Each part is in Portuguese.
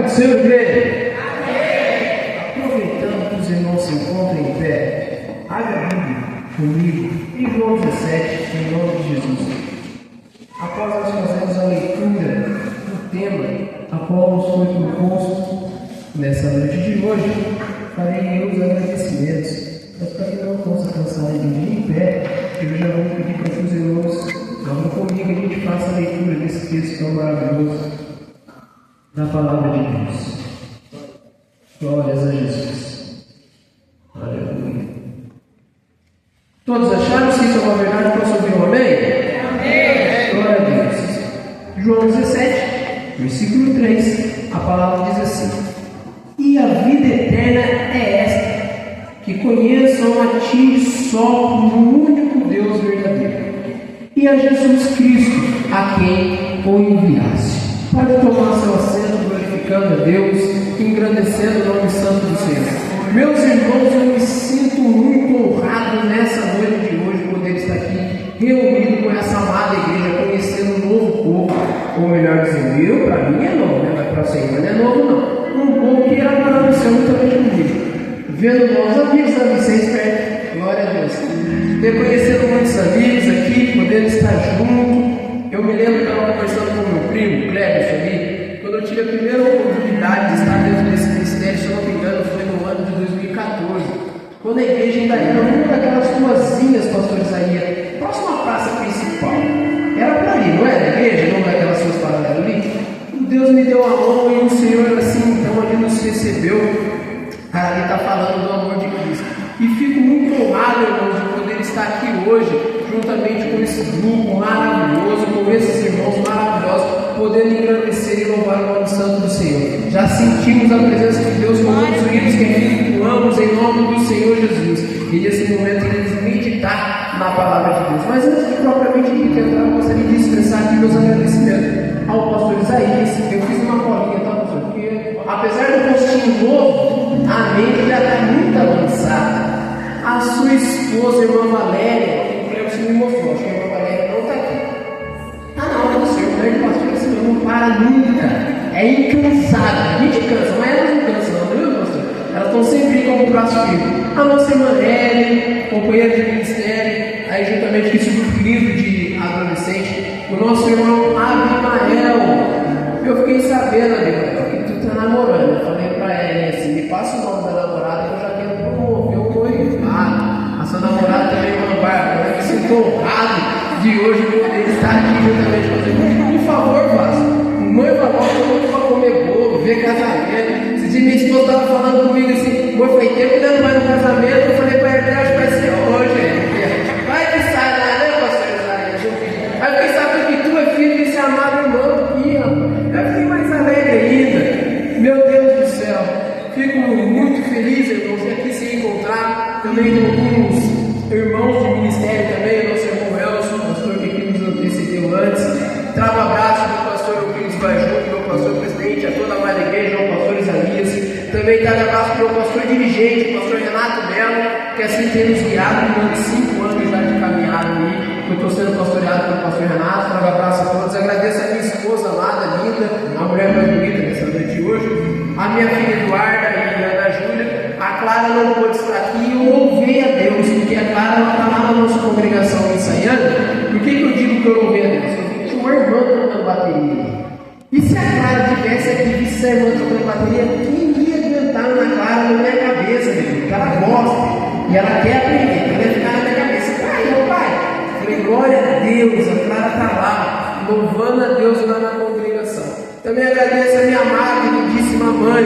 do Senhor, igreja? Aproveitando que os irmãos se encontram em pé, abra a Bíblia comigo em João 17, em nome de Jesus. Após nós fazermos a leitura do tema a qual nos foi proposto nessa noite de hoje, farei eu os agradecimentos. Mas para que não possa cansar de em pé, eu já vou pedir para que os irmãos abram comigo e a gente faça a leitura desse texto tão maravilhoso da palavra de Deus. Glórias a Jesus. Aleluia. Todos acharam que isso é uma verdade? Posso ouvir um amém? Amém. Glória a Deus. João 17, versículo 3, a palavra diz assim: e a vida eterna é esta, que conheçam a Ti só, o único Deus verdadeiro, e a Jesus Cristo, a quem o enviaste. Pode tomar seu assento, glorificando a Deus, engrandecendo o nome santo do Senhor. Meus irmãos, eu me sinto muito honrado nessa noite de hoje poder estar aqui reunido com essa amada igreja, conhecendo um novo povo, ou melhor dizendo, para mim é novo, né? Mas para o Senhor não é novo não. Um povo que era para você juntamente comigo, vendo nossos amigos da Vicente perto, glória a Deus, ter conhecido muitos amigos aqui, podendo estar junto. Eu me lembro que eu estava conversando com o meu primo, Cleber, ali, quando eu tive a primeira oportunidade de estar dentro desse ministério, se eu não me engano, foi no ano de 2014, quando a igreja ainda era uma daquelas ruazinhas, pastor Isaías, próximo à praça principal. Era por ali, não era a igreja? Não daquelas suas paralelas ali? Deus me deu a mão e o Senhor, assim, então, ali nos recebeu. Ali está falando do amor de Cristo. E fico muito honrado, irmãos, de poder estar aqui hoje, juntamente com esse grupo maravilhoso, com esses irmãos maravilhosos, podendo engrandecer e louvar o nome santo do Senhor. Já sentimos a presença de Deus com os unidos que amamos em nome do Senhor Jesus. E nesse momento eles meditar na palavra de Deus. Mas antes de propriamente entrar, eu gostaria de expressar aqui meus agradecimentos ao pastor Isaías. Eu fiz uma colinha, tá, pastor? Porque apesar do postinho novo, a mente já está muito avançada. A sua esposa, a irmã Valéria, o Cleber me mostrou, acho que a irmã Valéria não está aqui. Não, o senhor, mulher de pastor, esse não para nunca. É incansável. A gente cansa, mas elas não cansam, não, viu, pastor? Elas estão sempre com o braço firme. A nossa irmã Hélio, companheira de ministério, aí juntamente com esse grupo lindo de adolescente, o nosso irmão Abimael. Eu fiquei sabendo, Abimael, que tu está namorando. Eu falei para ela assim: me passa o nome da namorada que eu já quero promover o noivado. A sua namorada também é uma barba. Eu me sinto honrado de hoje poder estar aqui juntamente com você. Por favor, faça. Noiva nova, eu vou comer bolo, ver casamento. Esse dia minha esposa estava falando comigo assim: amor, foi tempo que não vai no casamento. Eu falei para ela: acho que vai ser hoje. Vai que sai lá, né, pastor Isaías? Aí quem sabe que tu é filho desse amado irmão aqui, rapaz. Eu fiquei mais alegre ainda. Meu Deus do céu. Fico muito feliz, irmãos, de aqui se encontrar. Também com alguns irmãos de ministério também, nosso irmão Elson, pastor que aqui nos antecedeu antes. Trago um abraço do pastor Euclides Baju, meu pastor presidente, a toda a amada igreja, ao pastor Isaías. Também trago um abraço para o pastor dirigente, o pastor Renato Melo, que assim tem nos guiado durante 5 anos já de caminhada aí. Eu estou sendo pastoreado pelo pastor Renato. Trago um abraço a todos. Agradeço a minha esposa amada, linda, a mulher mais bonita dessa noite de hoje, a minha filha Eduarda e a Ana Júlia. A Clara não pôde estar aqui. Eu louvei a Deus, porque a Clara está lá na nossa congregação ensaiando. Por que eu digo que eu louvei a Deus? Eu tinha uma irmã tocando bateria. E se a Clara tivesse aqui, visse a irmã tocando bateria, quem ia aguentar na Clara na minha cabeça, porque ela gosta e ela quer aprender, ela ia ficar na minha cabeça. Pai. Falei: glória a Deus, a Clara está lá, louvando a Deus lá na congregação. Também agradeço a minha amada e lindíssima mãe,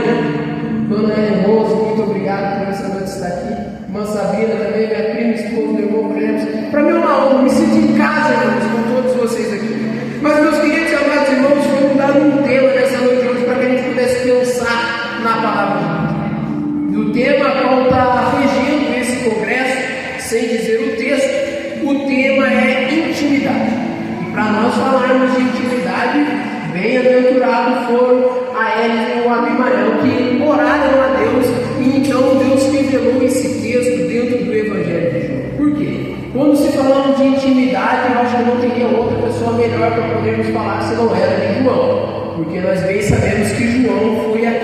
Dona Ana Rosa, muito obrigado por essa noite estar aqui. Irmã Sabina também, minha prima, esposa do irmão Bremos. Para mim é uma honra, me sinto em casa, irmãos, com todos vocês aqui. Mas, meus queridos e amados irmãos, vamos dar um tema nessa noite de hoje para que a gente pudesse pensar na palavra de Deus. E o tema qual está regendo esse congresso, sem dizer o texto, o tema é intimidade. E para nós falarmos de intimidade, bem-aventurados foram a Hélio e o Abimael, que oraram a Deus, e então Deus revelou esse texto dentro do Evangelho de João. Por quê? Quando se falamos de intimidade, eu acho que não teria outra pessoa melhor para podermos falar se não era de João, porque nós bem sabemos que João foi a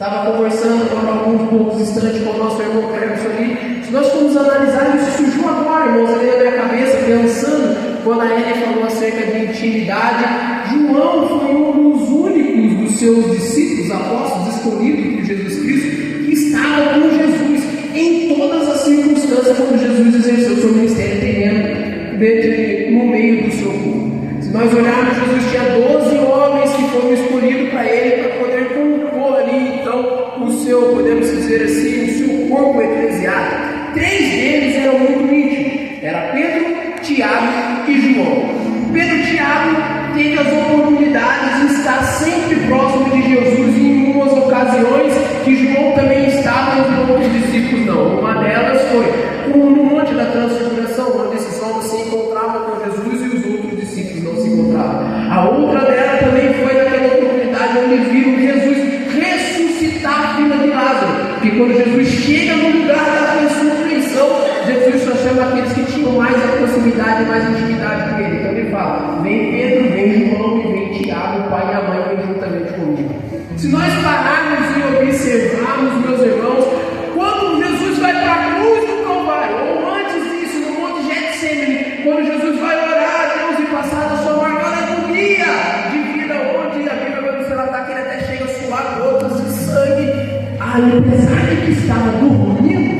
Estava conversando por alguns poucos instantes com o nosso irmão Cleberson ali. Se nós formos analisar, isso surgiu agora, irmãos, ali na minha cabeça, pensando, quando a Ellen falou acerca de intimidade. João foi um dos únicos dos seus discípulos, apóstolos, escolhidos por Jesus Cristo, que estava com Jesus em todas as circunstâncias quando Jesus exerceu seu ministério terreno no meio do seu povo. Se nós olharmos, Jesus tinha 12 homens que foram escolhidos para ele, para poder compor ali, então, o seu, podemos dizer assim, o seu corpo eclesiástico. 3 deles eram muito íntimos, era Pedro, Tiago e João. Pedro e Tiago teve as oportunidades de estar sempre próximo de Jesus em umas ocasiões que João também estava e os outros discípulos não. Uma delas foi no Monte da Transfiguração, onde esses homens se encontravam com Jesus e os outros discípulos não se encontravam. A outra dela também foi naquela oportunidade onde viram Jesus ressuscitar a filha de Lázaro. Porque quando Jesus chega no lugar da ressurreição, Jesus só chama aqueles que tinham mais a proximidade, mais intimidade com ele. Então ele fala: vem Pedro, vem João e vem Tiago, o pai e a mãe, vem juntamente comigo. Se nós pararmos e observarmos, meus irmãos, quando Jesus vai para a cruz do Calvário, ou antes disso, no Monte Getsemane, quando Jesus vai orar a Deus e passar a sua maior agonia de vida, onde a Bíblia vai nos relatar que ele até chega a suar gotas de sangue, apesar de que estava dormindo,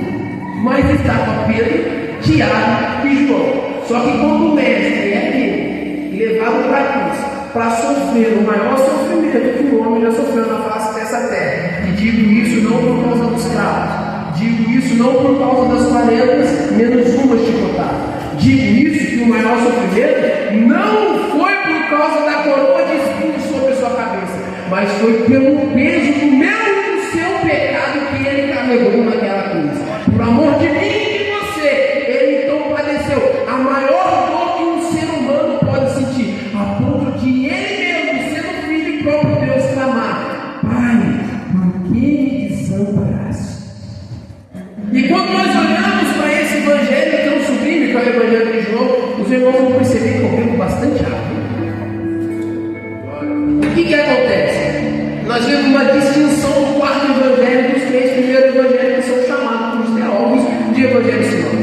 mas estava Pedro, Tiago e João. Só que quando o mestre é aquele levado para a cruz, para sofrer o maior sofrimento que o homem já sofreu na face dessa terra, e digo isso não por causa dos cravos, digo isso não por causa das 40 menos uma chicotada, digo isso que o maior sofrimento não foi por causa da coroa de espinhos sobre sua cabeça, mas foi pelo peso do meu e do seu pecado que ele carregou naquela cruz. Por amor de mim e de você, ele então padeceu a maior dor que um ser humano pode sentir, a ponto de ele mesmo, sendo filho e próprio Deus, clamar: Pai, por que me desamparaste? E quando nós olhamos para esse evangelho tão sublime que é o evangelho de João, os irmãos vão perceber que correu bastante rápido. O que acontece? Nós vemos uma distinção no quarto evangelho dos 3 primeiros evangelhos que são chamados pelos teólogos de evangelho sinótico.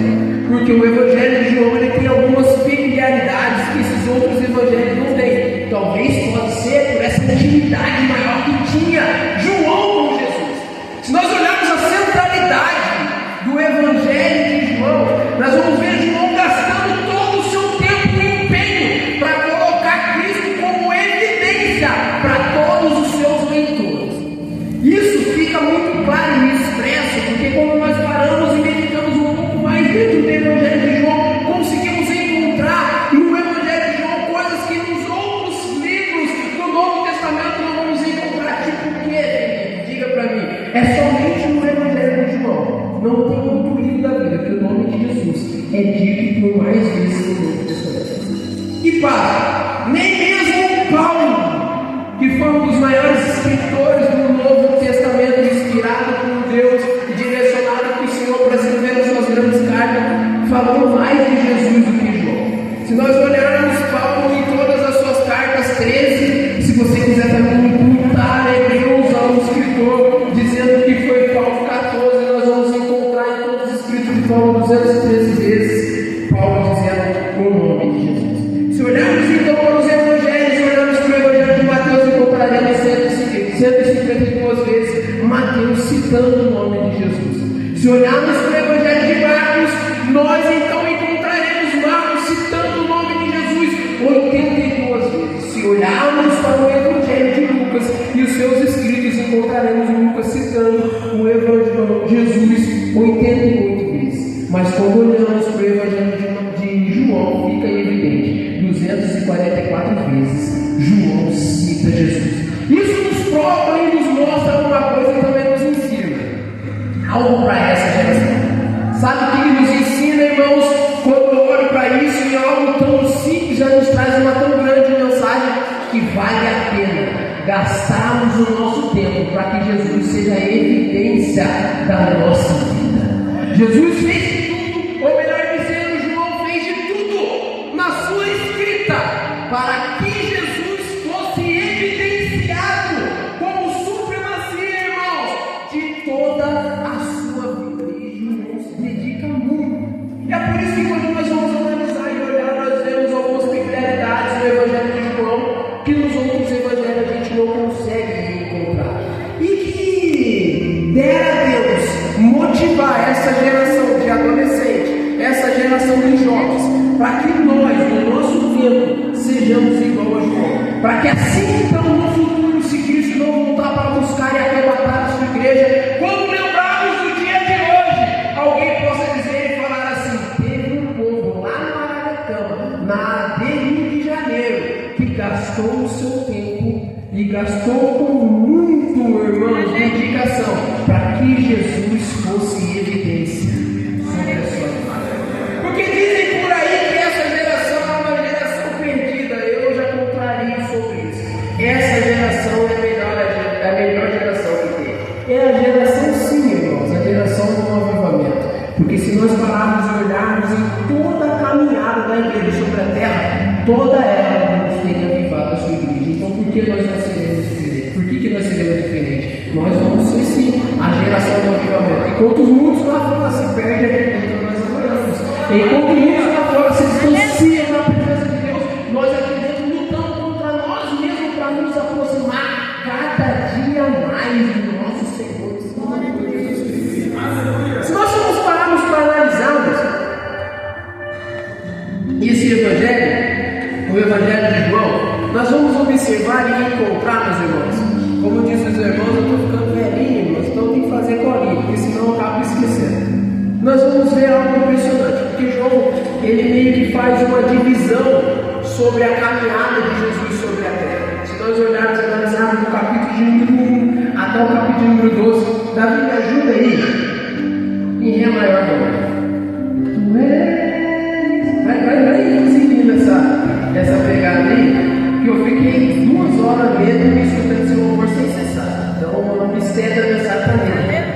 Porque o evangelho de João ele tem algumas peculiaridades que esses outros evangelhos não têm. Talvez pode ser por essa intimidade maior que tinha João com Jesus. Se nós olharmos a centralidade do evangelho de João, nós vamos ver João gastando todo o seu tempo e empenho para colocar Cristo como evidência para todos os seus leitores. Isso fica muito claro e expresso, porque quando nós paramos e meditamos um pouco mais dentro do evangelho de João, conseguimos encontrar no evangelho de João coisas que nos outros livros do Novo Testamento não vamos encontrar. Tipo o que, Felipe? Diga para mim. É somente no evangelho de João. Não tem outro livro da Bíblia que o nome de Jesus é dito por mais vezes no Novo Testamento. E para, nem mesmo Paulo, que foi um dos maiores escritores do Novo Testamento, inspirado por Deus e direcionado pelo Senhor para escrever as suas grandes cartas, falou mais de Jesus do que João. Se nós olharmos Paulo em todas as suas cartas, 13, se você quiser também imputar Hebreus ao escritor, dizendo que foi Paulo 14, nós vamos encontrar em todos os escritos de Paulo 213 vezes Paulo dizendo o nome de Jesus. Se olharmos então para os evangelhos, se olharmos para o evangelho de Mateus, encontraremos 152 vezes Mateus citando o nome de Jesus. Se olharmos para o evangelho de Marcos, nós então encontraremos Marcos citando o nome de Jesus 82 vezes. Se olharmos para o evangelho de Lucas e os seus escritos, encontraremos Lucas citando o evangelho de Jesus 88 vezes. Mas quando olhamos para o evangelho de João, fica evidente: 244 vezes João cita Jesus. Isso nos prova e nos mostra uma coisa e também nos ensina algo para essa geração. Sabe o que ele nos ensina, irmãos? Quando eu olho para isso e algo tão simples já nos traz uma tão grande mensagem, que vale a pena gastarmos o nosso tempo para que Jesus seja a evidência da nossa vida. Jesus fez de tudo, ou melhor dizendo, João fez de tudo na sua escrita para que Jesus fosse evidenciado como supremacia, irmãos, os jovens, para que nós, no nosso tempo, sejamos igual a João, para que assim então no futuro, se Cristo não voltar para buscar e arrebatar a sua igreja, quando lembrarmos do dia de hoje, alguém possa dizer e falar assim: teve um povo lá no Araracama, na de Rio de Janeiro, que gastou o seu tempo e gastou com muito, irmãos, dedicação, para que Jesus fosse evidência sobre a sua vida. Porque dizem por aí que essa geração é uma geração perdida. Eu já contrario sobre isso. Essa geração é a melhor geração que tem. É a geração, sim, irmãos, a geração do avivamento. Porque se nós pararmos e olharmos em toda a caminhada da igreja sobre a terra, toda ela nos tem avivado a sua igreja. Então, por que nós não seremos diferentes? Por que nós seremos diferentes? Nós vamos ser, sim, a geração do avivamento. Enquanto muitos lá fora se perdem, então nós apoiamos. Enquanto muitos lá fora se distanciam da presença de Deus, nós aqui dentro lutamos contra nós mesmos para nos aproximar cada dia mais do nosso Senhor. Se nós formos pararmos para analisarmos esse evangelho, o evangelho de João, nós vamos observar e encontrar, meus irmãos. Como dizem os irmãos, eu estou ficando velhinho, irmãos, então tem que fazer colinha, porque senão eu acabo esquecendo. Nós vamos ver algo impressionante, porque João, ele meio que faz uma divisão sobre a caminhada de Jesus sobre a terra. Se nós olharmos e analisarmos do capítulo de número 1 até o capítulo número 12, Davi, me ajuda aí. Em Ré maior, tu és. Vai seguindo essa pegada aí, que eu fiquei 2 horas lendo e escutando esse louvor sem cessar. Então, o mistério da mensagem está dentro.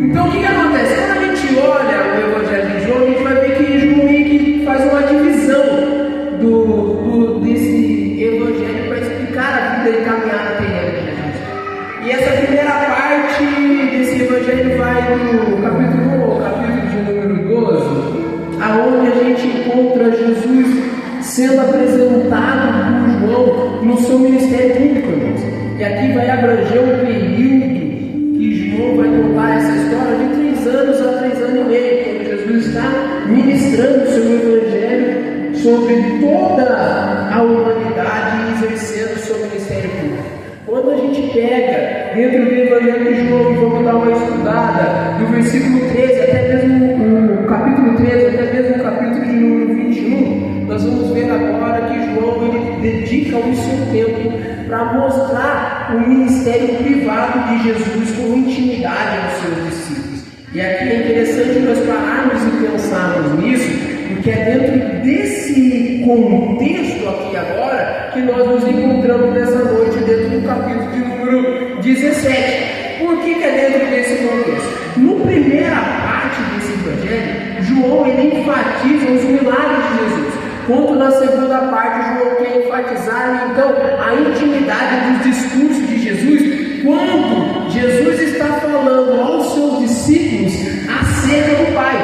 Então, o que acontece? Quando a gente olha o Evangelho de João, a gente vai ver que João meio que faz uma divisão desse Evangelho para explicar a vida e caminhada terrena de Jesus. E essa primeira parte desse Evangelho vai do capítulo 1 ao capítulo de número 12, aonde a gente encontra Jesus sendo apresentado por João no seu ministério público, irmãos. E aqui vai abranger um período que João vai contar essa história de 3 anos a 3 anos e meio, quando Jesus está ministrando o seu evangelho sobre toda a humanidade e exercendo o seu ministério público. Quando a gente pega dentro do evangelho de João e vamos dar uma estudada do versículo 13 até mesmo o capítulo 13, até mesmo o capítulo de número 21, nós vamos ver agora que João ele dedica o seu tempo para mostrar o ministério privado de Jesus com intimidade aos seus discípulos. E aqui é interessante nós pararmos e pensarmos nisso, porque é dentro desse contexto aqui agora que nós nos encontramos nessa noite, dentro do capítulo de número 17. Por que é dentro desse contexto? No primeira parte desse evangelho, João ele enfatiza os milagres de Jesus. Quanto na segunda parte, João quer enfatizar então a intimidade dos discursos de Jesus, quando Jesus está falando aos seus discípulos acerca do Pai.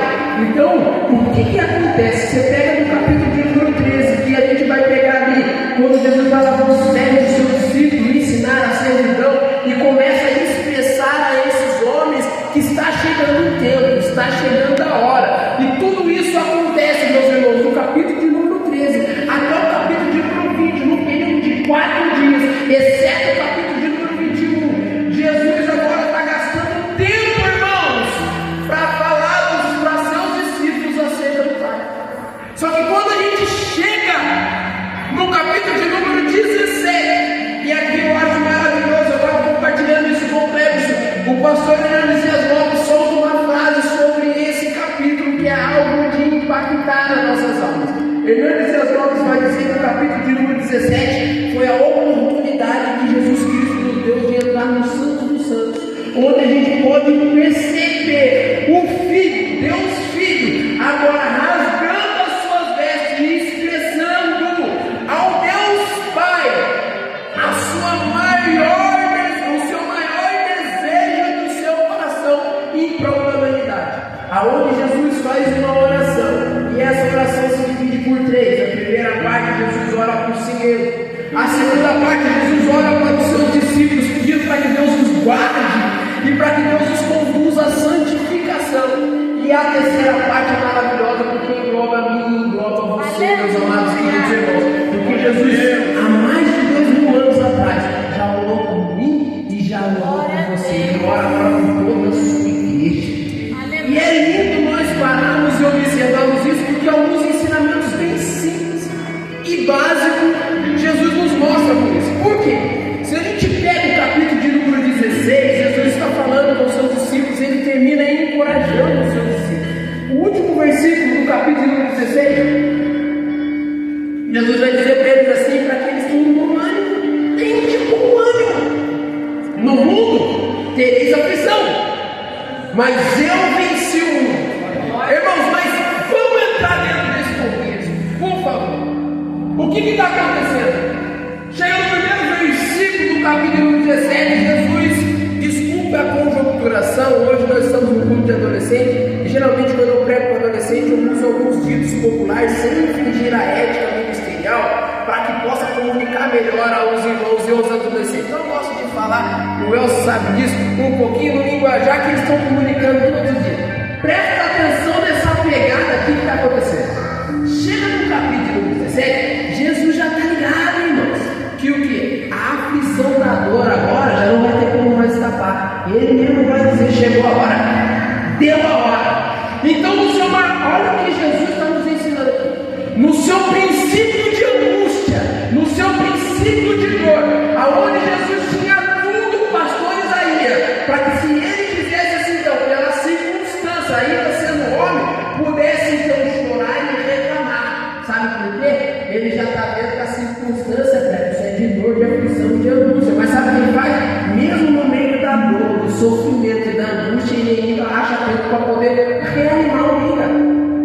Então, o que acontece? Você pega no capítulo de número 13, que a gente vai pegar ali, quando Jesus vai lavar os pés dos seus discípulos, ensinar a servidão, e começa a expressar a esses homens que está chegando o tempo, está chegando a hora. E tudo isso acontece, meus irmãos, no capítulo de número 13 até o capítulo de número 20, no período de 4 dias, exceto o capítulo de número 21. Jesus agora está gastando tempo, irmãos, para falar para seus discípulos acerca do Pai. Só que quando a gente chega no capítulo de número 17, e aqui eu acho maravilhoso, eu estava compartilhando isso com o Clebson, o pastor Hernandes Lopes solta uma frase sobre esse capítulo que é algo de impactar as nossas almas. Hernandes Lopes vai dizer que o capítulo de número 17 foi a oportunidade que Jesus Cristo nos deu de entrar no Santo dos Santos, onde a gente pode perceber o Filho, Deus Filho, agora rasgando as suas vestes e expressando ao Deus Pai o seu maior desejo do seu coração em prol da humanidade, aonde Jesus faz uma oração, e essa oração se divide por 3. A primeira parte, Jesus ora por si mesmo. A segunda parte, Jesus ora para os seus discípulos, pedindo para que Deus os guarde e para que Deus os conduza à santificação. E a terceira parte é maravilhosa, porque engloba termina encorajando os seus discípulos. O último versículo do capítulo 16, Jesus vai dizer para eles assim, para que eles tenham bom ânimo. Tenham de bom ânimo. No mundo tereis aflição, mas eu venci o mundo. Irmãos, mas vamos entrar dentro desse contexto, por favor. O que está acontecendo? Chega no primeiro versículo do capítulo 17, Jesus, desculpe a conjunturação, hoje nós estamos no culto de adolescente, e geralmente quando eu prego para adolescente eu uso alguns ditos populares sem infringir a ética ministerial, para que possa comunicar melhor aos irmãos e aos adolescentes. Eu gosto de falar, o Elcio sabe disso, um pouquinho no linguajar que eles estão comunicando todos os dias. Presta atenção nessa pegada aqui que está acontecendo. Chega no capítulo 17, Jesus já está ligado, irmãos, que o que? A aflição da dor agora já não vai ter como mais escapar. Ele mesmo vai dizer, chegou a hora, deu a hora. Então, no seu olha o que Jesus está nos ensinando aqui. No seu princípio de angústia, no seu princípio de dor, aonde Jesus tinha tudo, o pastor Isaías, para que se ele quisesse assim, então, pela circunstância, ainda sendo homem, pudesse então chorar e reclamar. Sabe por quê? Ele já está vendo que a circunstância é de dor, de aflição, de angústia. Mas sabe o que ele faz? Mesmo no meio da dor, do sofrimento e da angústia, ele ainda acha tempo para poder reanimar o vida.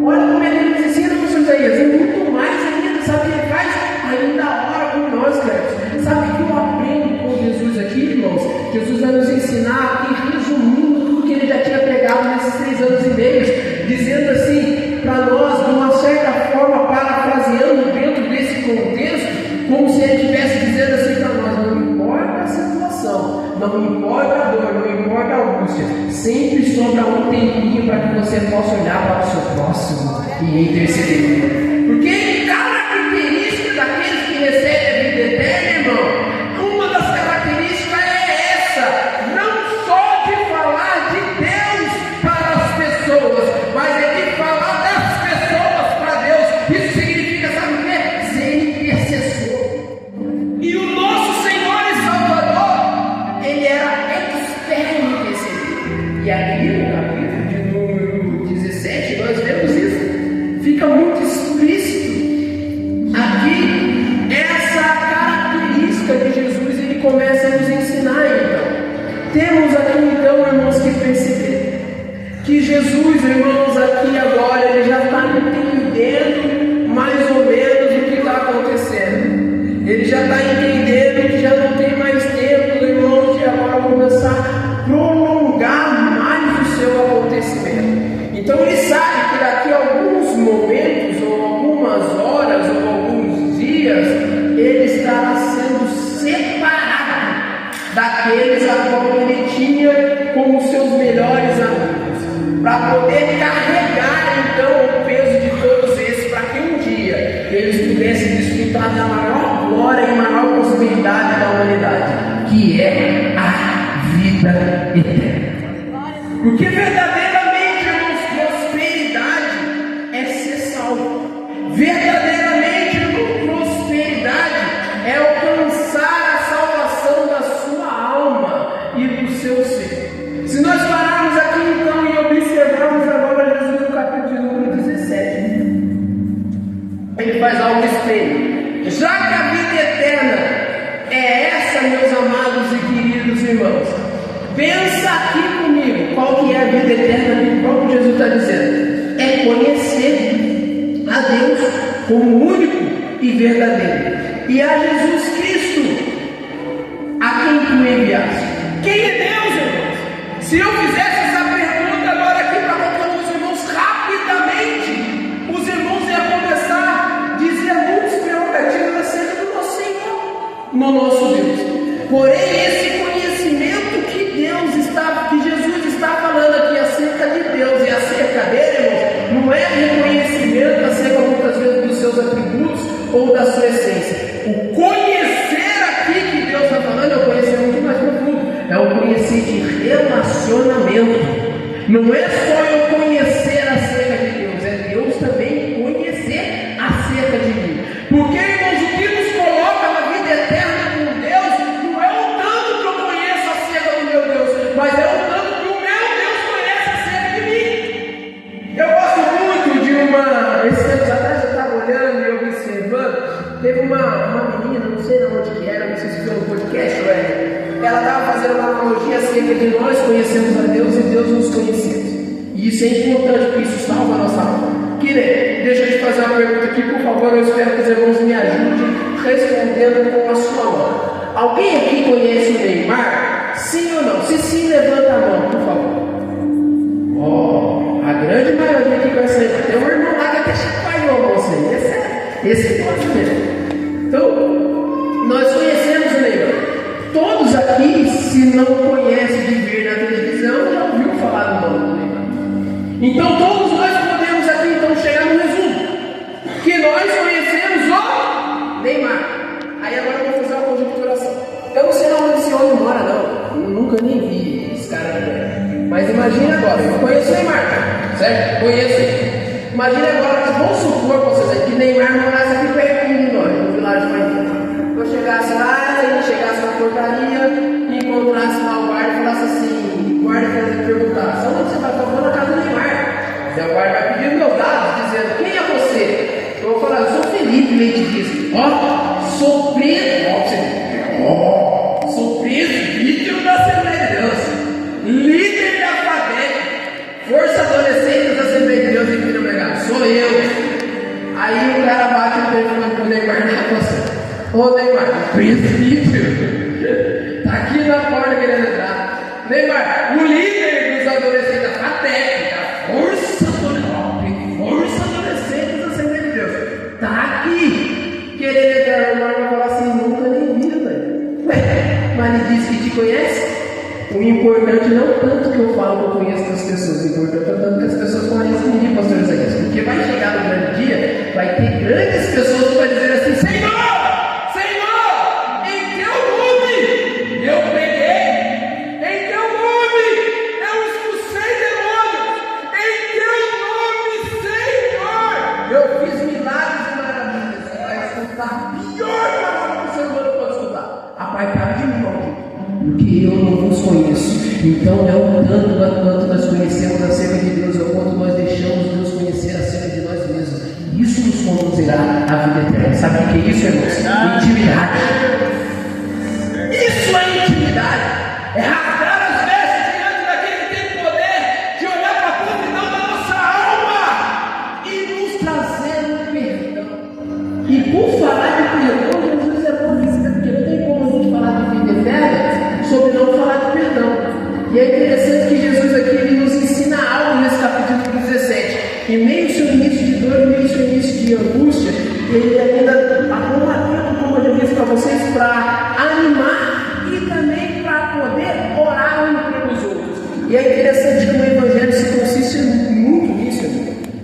Olha como ele nos ensina, professor Isaías, e muito mais ainda. Sabe o que ele faz? Ainda ora por nós, queridos. Sabe o que eu aprendo com Jesus aqui, irmãos? Jesus vai nos ensinar aqui, resumindo tudo que ele já tinha pregado nesses 3 anos e meio, dizendo assim para nós, de uma certa forma, parafraseando dentro desse contexto, como se ele estivesse dizendo assim para nós: não importa a situação, não importa a dor, não importa a angústia, sempre sobra um tempinho para que você possa olhar para o seu próximo e interceder. Porque característica daqueles que recebem a vida eterna, irmão, uma das características é essa: não só de falar de Deus para as pessoas, mas é de falar das pessoas para Deus. Isso significa, sabe o quê? Ser intercessor. E o nosso Senhor e Salvador, ele era expert em interceder. E aqui no capítulo de número 17 nós vemos isso. Fica muito explícito aqui essa característica de Jesus. Ele começa a nos ensinar então. Temos aqui então, irmãos, que perceber que Jesus, irmãos, aqui agora ele já está entendendo mais ou menos o que está acontecendo. Ele já está entendendo que já não tem mais tempo, irmãos, de agora começar a prolongar mais o seu acontecimento. Então ele sabe que daqui a alguns momentos, ou algumas horas, ou alguns dias, ele estará sendo separado daqueles a qual ele tinha como seus melhores amigos, para poder carregar então o peso de todos esses, para que um dia eles pudessem desfrutar da maior glória e maior possibilidade da humanidade, que é a vida eterna. Porque verdadeiramente, irmãos, prosperidade é ser salvo. Verdadeiramente, irmãos, prosperidade é alcançar a salvação da sua alma e do seu ser. Se nós pararmos aqui então e observarmos agora Jesus no capítulo número 17, ele faz algo estranho. Já que a vida eterna é essa, meus amados e queridos irmãos, pensa aqui comigo, qual que é a vida eterna que o próprio Jesus está dizendo? É conhecer a Deus como único e verdadeiro, e a Jesus Cristo, a quem tu enviaste. Quem é Deus, irmãos? Se eu fizesse essa pergunta agora aqui para qualquer um dos irmãos, rapidamente, os irmãos iam começar a dizer muitos prerrogativos acerca do nosso Senhor, no nosso Deus. Porém, esse conhecimento que Jesus está falando aqui acerca de Deus e acerca dele, irmãos, não é reconhecimento acerca muitas vezes dos seus atributos ou da sua essência. O conhecer aqui que Deus está falando é o conhecer muito mais profundo, é o conhecer de relacionamento. Não é só eu conhecer acerca de Deus, é Deus também conhecer acerca de mim. Porque, irmãos, o que nos coloca na vida eterna com Deus não é o tanto que eu conheço acerca do meu Deus, mas é o tanto que o meu Deus conhece fazer uma analogia acerca de nós conhecemos a Deus e Deus nos conhecemos. E isso é importante, porque isso salva a nossa alma. Deixa eu te fazer uma pergunta aqui, por favor. Eu espero que os irmãos me ajudem respondendo com a sua mão. Alguém aqui conhece o Neymar? Sim ou não? Se sim, levanta a mão, por favor. A grande maioria que conhece o Neymar. Tem um irmão lá que até chacoalhou a moça aí. Esse pode mesmo. Então, nós conhecemos o Neymar. Todos aqui, se não conhecem de ver na televisão, já ouviu falar do nome do Neymar. Então, todos nós podemos aqui então chegar no resumo, que nós conhecemos o Neymar. Aí agora eu vou fazer uma conjecturação. Eu não sei onde esse homem mora, não. Eu nunca nem vi esse cara aqui. Mas imagine agora, eu conheço o Neymar, certo? Conheço ele. Imagine agora, vamos supor vocês que Neymar morasse aqui pertinho de nós, no Vilares Marinho. Eu chegasse lá, ele chegasse na portaria e encontrasse lá o guarda e falasse assim, o guarda perguntasse, onde você vai? Estou falando na casa do Neymar. Aí o guarda vai pedir meus dados, dizendo, quem é você? Eu vou falar, eu sou Felipe Leite Dias. Sou presbítero da Assembleia de Deus, líder da FADEC, Força Adolescente da Assembleia de Deus em Vila Megado. Sou eu. Aí o cara bate o telefone pro Neymar na costa. Ô Neymar, presbítero, tá aqui na porta querendo entrar. Neymar, o líder dos adolescentes da FATEC, da Força Adolescente da Assembleia de Deus, tá aqui querendo entrar. O Neymar vai falar assim, nunca nem vi, velho. Mas ele disse que te conhece. O importante não tanto que eu falo que eu conheço as pessoas, o importante é tanto que as pessoas conhecem mim, pastor Isaías, porque vai chegar no grande dia, vai ter grandes pessoas que vão dizer assim, Senhor, em teu nome eu preguei, em teu nome eu expulsei demônios, em teu nome, Senhor, eu fiz milagres e maravilhas. Você vai escutar a pior palavra que o ser humano pode escutar. Apartai de mim, irmão, porque eu não vos conheço. Então é o tanto quanto nós conhecemos acerca de Deus, é o quanto nós deixamos Deus conhecer acerca de nós mesmos. Isso nos conduzirá à vida eterna. Sabe o que é isso, irmãos? Intimidade. Isso é intimidade. É rasgar as vestes diante daquele que tem poder de olhar para a podridão da nossa alma e nos trazer um perdão. E por falar de perdão, Jesus é profissa, porque não tem como a gente falar de vida eterna sobre não falar de perdão. E é interessante que Jesus aqui ele nos ensina algo nesse capítulo 17. Em meio ao seu início de dor, em meio ao seu início de angústia, ele ainda arruma tempo, como eu já disse para vocês, para animar e também para poder orar uns pelos outros. E é interessante que o Evangelho se consiste muito nisso.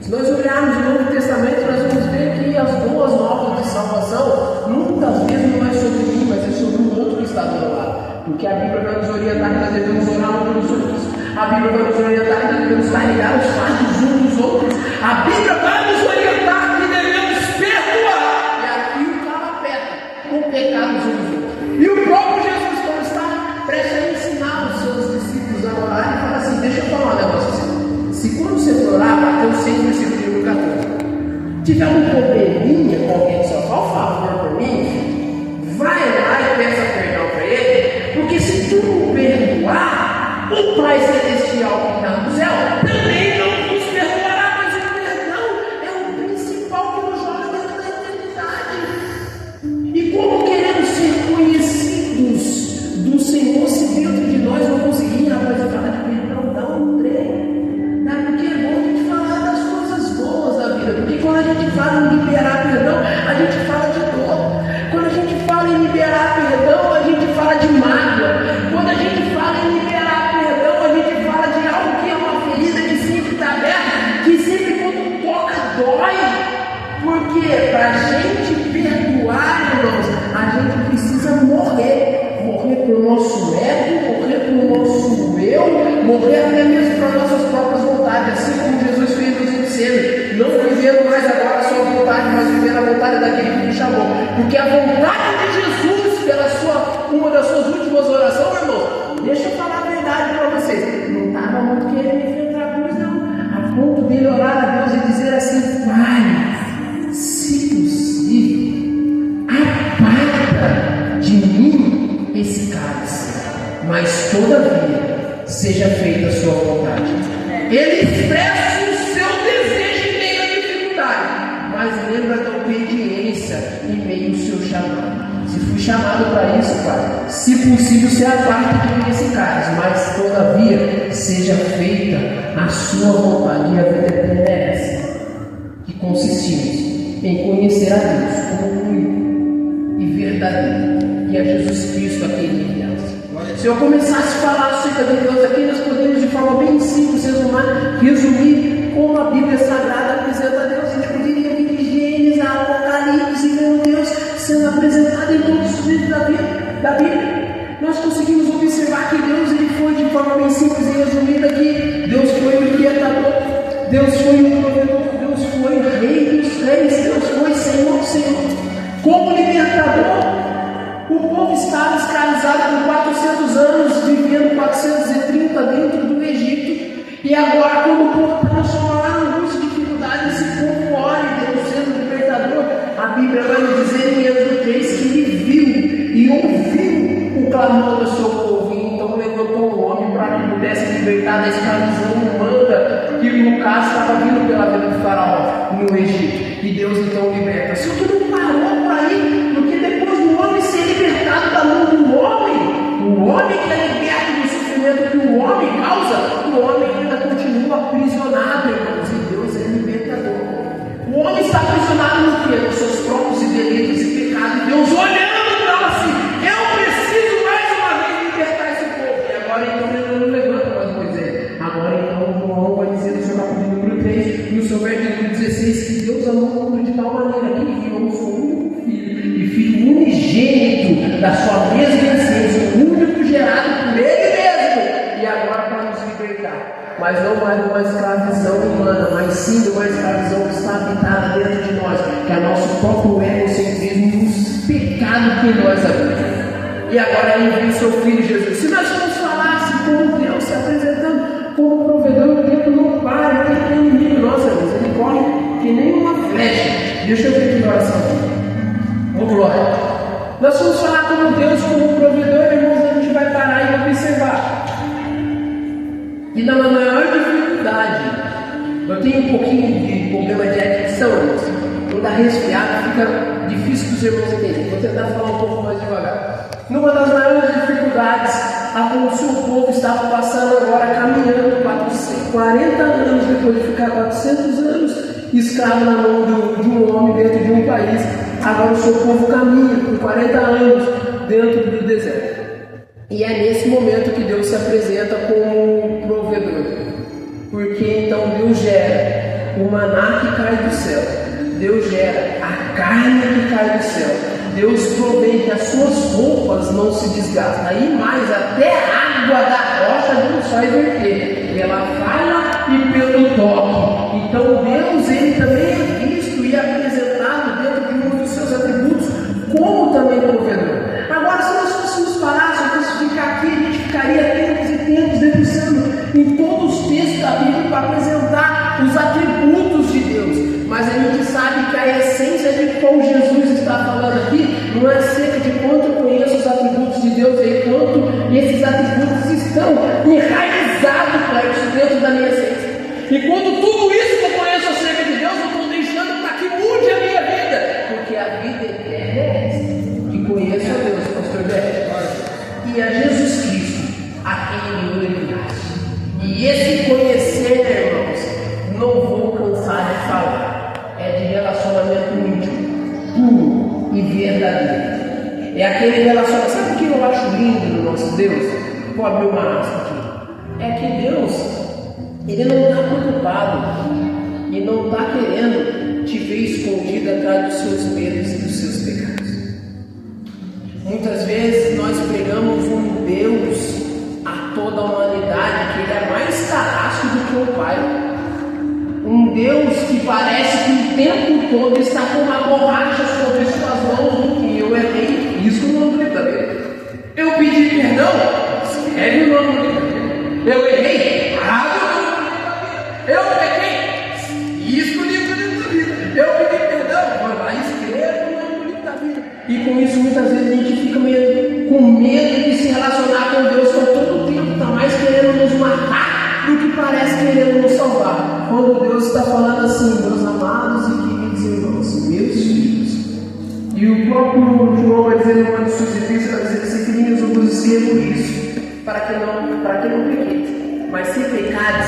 Se nós olharmos o Novo Testamento, nós vamos ver que as boas novas de salvação muitas vezes não é sobre mim, mas é sobre o outro que está do meu lado. Porque a Bíblia vai nos orientar que nós devemos orar uns pelos outros. A Bíblia vai nos orientar que nós devemos carregar os fardos uns dos outros. A Bíblia vai nos orientar que devemos perdoar. E aqui o cara aperta com pecados uns dos outros. E o próprio Jesus, quando está prestes a ensinar os seus discípulos a orar, ele fala assim, deixa eu falar um negócio assim. Se quando você for orar, Mateus 6, versículo 14, tiver um probleminha com alguém só, por favor, por mim, vai lá e peça perdão para ele. Porque se tu não perdoar, o Pai Celestial que está no céu também não nos perdoará. Mas o perdão é o principal que nos joga dentro da eternidade. E como queremos ser conhecidos do Senhor se dentro de nós não conseguir, rapaz, falar de perdão, dá um treino. Porque é bom a gente falar das coisas boas da vida. Porque quando a gente fala em liberar perdão, a gente fala de dor. Quando a gente fala em liberar perdão, a gente fala de mágoa. Quando a gente fala em liberar perdão, a gente fala de algo que é uma ferida que sempre está aberta, que sempre quando toca dói. Porque para a gente perdoar, irmãos, a gente precisa morrer. Morrer para o nosso ego, morrer para o nosso eu, morrer até mesmo para nossas próprias vontades, assim como Jesus fez nos ensinos. Não vivendo mais agora a sua vontade, mas vivendo a vontade daquele que me chamou. Porque a vontade de Jesus, pela uma das suas últimas orações, irmão, deixa eu falar a verdade para vocês, não estava muito querendo enfrentar a cruz, não. A ponto de orar a Deus e dizer assim, Pai, se possível, aparta de mim esse cálice. mas todavia seja feita a sua vontade. Ele expressa o seu desejo em meio à dificuldade, mas lembra da obediência em meio ao seu chamado. Se fui chamado para isso, Pai, se possível, se aparte de mim esse caso, mas todavia seja feita a sua vontade. E a vida eterna é essa, que consistimos em conhecer a Deus como único e verdadeiro, e a Jesus Cristo a quem Ele enviasse. Se eu começasse a falar acerca de Deus aqui, nós podemos de forma bem simples resumir como a Bíblia Sagrada apresenta a Deus. A gente poderia vir de Gênesis a Apocalipse e ver Deus sendo apresentado em todos os livros da Bíblia. Nós conseguimos observar que Deus ele foi de forma bem simples e resumida aqui. Deus foi o libertador, Deus foi o provedor, Deus foi o rei dos reis, Deus foi Senhor do Senhor. Como libertador, o povo estava escravizado por 400 anos, vivendo 430 dentro do Egito. E agora, quando o povo transformou em angústia e dificuldade, esse povo ora e Deus sendo libertador. A Bíblia vai nos dizer em Êxodo 3 que ele viu e ouviu o clamor do seu povo. E então levantou um homem para que pudesse libertar da escravidão humana que no caso estava vindo pela vida do faraó no Egito. E Deus então liberta. Só que não parou por aí, porque depois do homem ser libertado da mão do homem, o homem que é liberto do sofrimento que o homem causa, o homem ainda continua aprisionado, irmãos. E Deus é libertador. O homem está aprisionado no quê? Nos seus próprios delitos e pecados. Deus olhando para ela assim: eu preciso mais uma vez libertar esse povo. E agora então ele não levanta mais Moisés. Agora então João vai dizer no seu capítulo número 3, no seu versículo 16, que Deus amou o mundo de tal maneira que enviou o seu único filho, e filho unigênito da sua mesma essência, o único gerado por ele mesmo, e agora para nos libertar. Mas não mais de uma escravidão humana, mas sim de uma escravidão que está habitada dentro de nós, que é o nosso próprio egocentrismo, os pecados que nós habitamos. E agora ele envia o seu Filho Jesus. Se nós formos falar assim, como Deus se apresentando como provedor, o tempo não para, o tempo é inimigo. Nossa Deus, ele corre que nem uma flecha. Deixa eu ver aqui na oração. Vamos glória. Nós vamos falar como Deus, como provedor, irmãos, a gente vai parar e observar. E na maior dificuldade, eu tenho um pouquinho de problema de adicção, quando dá resfriado fica difícil para os irmãos entenderem. Vou tentar falar um pouco mais devagar. Numa das maiores dificuldades, aonde o povo estava passando agora, caminhando 40 anos depois de ficar 400 anos escravo na mão de um homem dentro de um país. Agora o seu povo caminha por 40 anos dentro do deserto. E é nesse momento que Deus se apresenta como provedor. Porque então Deus gera o maná que cai do céu. Deus gera a carne que cai do céu. Deus provê que as suas roupas não se desgastem. E mais, até a água da rocha Deus faz verter. Pela fala e pelo toque. Então Deus, ele também é visto e apresentado dentro de um dos seus atributos como também provedor. Agora, se nós fôssemos parar, se eu fosse ficar aqui, a gente ficaria tempos e tempos debruçando em todos os textos da Bíblia para apresentar os atributos de Deus. Mas a gente sabe que a essência de como Jesus está falando aqui não é acerca de quanto eu conheço os atributos de Deus e quanto esses atributos estão enraizados para isso dentro da minha essência. E quando tudo isso que eu conheço acerca de Deus, eu estou deixando para que mude a minha vida, porque a vida eterna é essa. Conheço a Deus, pastor Beto, e a Jesus Cristo, a quem Ele enviaste. E esse conhecer, irmãos, não vou cansar de falar, é de relacionamento íntimo, puro e verdadeiro. É aquele relacionamento. Sabe o que eu acho lindo no nosso Deus? Vou abrir uma aspa aqui. É que Deus, Ele não está preocupado e não está querendo te ver escondido atrás dos seus medos e dos seus pecados. Muitas vezes nós pregamos um Deus a toda a humanidade, que Ele é mais carrasco do que o Pai. Um Deus que parece que o tempo todo está com uma borracha sobre suas mãos, do que eu errei, isso no nome da Bíblia. Eu pedi perdão, escreve o nome da Bíblia. Eu errei, abre o nome da Bíblia. Eu pequei, isso no livro da Bíblia. Eu pedi perdão, vai lá, escreve o nome do livro da Bíblia. E com isso muitas vezes a gente fica meio com medo de se relacionar com Deus isso para que não pequeis. Mas se pecares,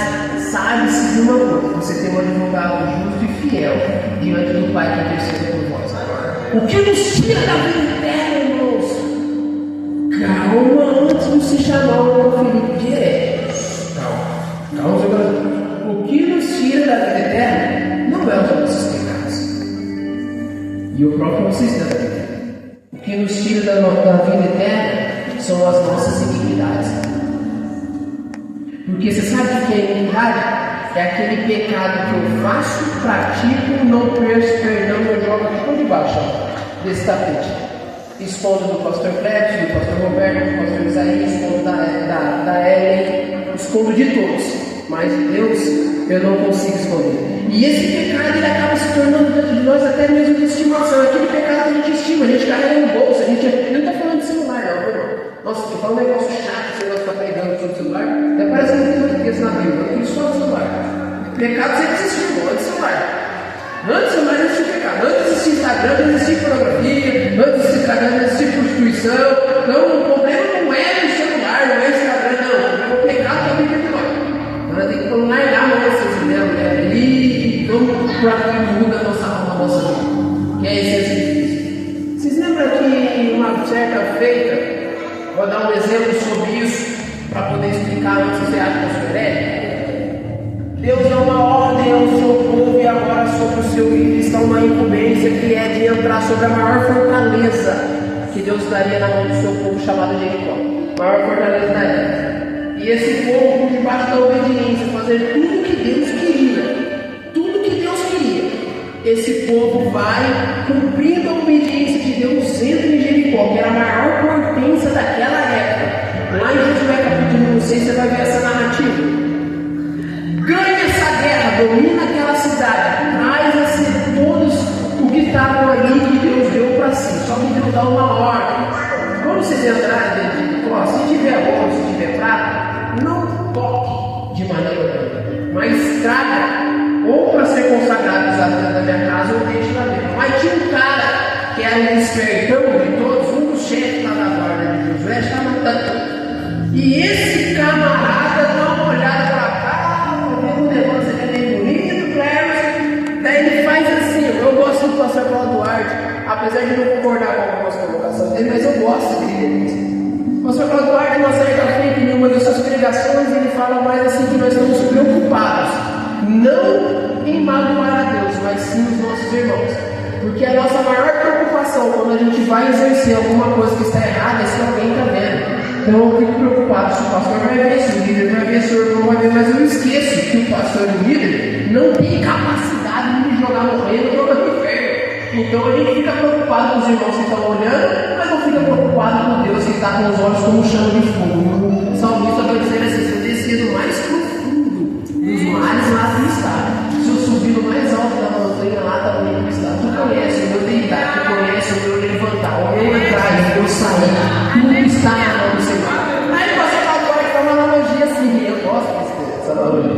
sabe-se de uma coisa: você tem um advogado justo e fiel diante do Pai que intercede por vós. O que nos tira da vida eterna, irmãos? Calma, antes de se chamar o Felipe direto. Calma. O que nos tira da vida eterna não é os nossos pecados. E o próprio sistema. O que nos tira da vida eterna são as nossas iniquidades. Porque você sabe o que é iniquidade? É aquele pecado que eu faço, pratico, não peço perdão, eu jogo aqui por debaixo desse tapete. Escondo do pastor Cleves, do pastor Roberto, do pastor Isaías, escondo da Ellen, escondo de todos. Mas Deus, eu não consigo esconder. E esse pecado, ele acaba se tornando diante de nós até mesmo de estimação. Aquele pecado que a gente estima, a gente carrega no bolso, a gente não está falando de celular, não, irmão. Nossa, eu falo um negócio chato, você vai ficar pregando sobre o celular, até parece que não tem texto na Bíblia, eu só no celular. Pecado sempre existiu, antes do celular. Antes do celular não existia pecado, antes existia Instagram, não existia pornografia, antes do Instagram não existia prostituição. Então o problema não é o celular, não é o Instagram, não. O pecado também é pior. Então nós temos que largar a mão dessas ideias, e vamos para que muda a nossa vida, que é esse exercício. Vocês lembram que uma certa feita, vou dar um exemplo sobre isso, para poder explicar antes que você acha que eu sou herege. Deus dá uma ordem ao seu povo e agora sobre o seu filho está uma incumbência que é de entrar sobre a maior fortaleza que Deus daria na mão do seu povo, chamado Jericó. Maior fortaleza da época. E esse povo, por debaixo da obediência, fazer tudo que Deus queria. Tudo que Deus queria. Esse povo vai, cumprindo a obediência de Deus, entra em Jericó, que era a maior potência daquela época. Lá em Josué capítulo 6, você vai ver essa narrativa. Ganha essa guerra, domina aquela cidade, traz assim todos o que estavam ali que Deus deu para si. Só que Deus dá uma ordem. Quando vocês entrarem dentro de Jericó, se tiver ouro, se tiver prata, não toque de maneira alguma, mas traga ou para ser consagrado usado dentro da minha casa ou deixe lá dentro. Mas tinha um cara que era um espertão de todos, um dos chefes lá da guarda de Josué, estava tanto. E esse camarada dá uma olhada para o negócio é bem bonito, Cleves. Daí ele faz assim. Eu gosto do pastor Paulo Duarte, apesar de não concordar com algumas colocações dele, mas eu gosto dele. O pastor Paulo Duarte, na certa feita, em uma das suas pregações, ele fala mais assim: que nós estamos preocupados, não em magoar a Deus, mas sim os nossos irmãos. Porque a nossa maior preocupação quando a gente vai exercer alguma coisa que está errada é se alguém está vendo. Então eu fico preocupado se o pastor vai ver, se o líder vai ver, se o irmão vai ver, mas eu esqueço que o pastor e o líder não tem capacidade de me jogar no reino ou jogar no inferno. Então a gente fica preocupado com os irmãos que estão olhando, mas não fica preocupado com Deus que está com os olhos como chama de fogo. O salmista vai dizer assim: se eu descer do mais profundo dos mares, lá tu está. Se eu subir no mais alto da montanha, lá também tu está. Tu conhece o meu deitar, tu conhece o meu levantar, o meu entrar e o meu sair. Tudo está na mão do Senhor. Aí o pastor agora que dá uma analogia assim, eu gosto dessa analogia.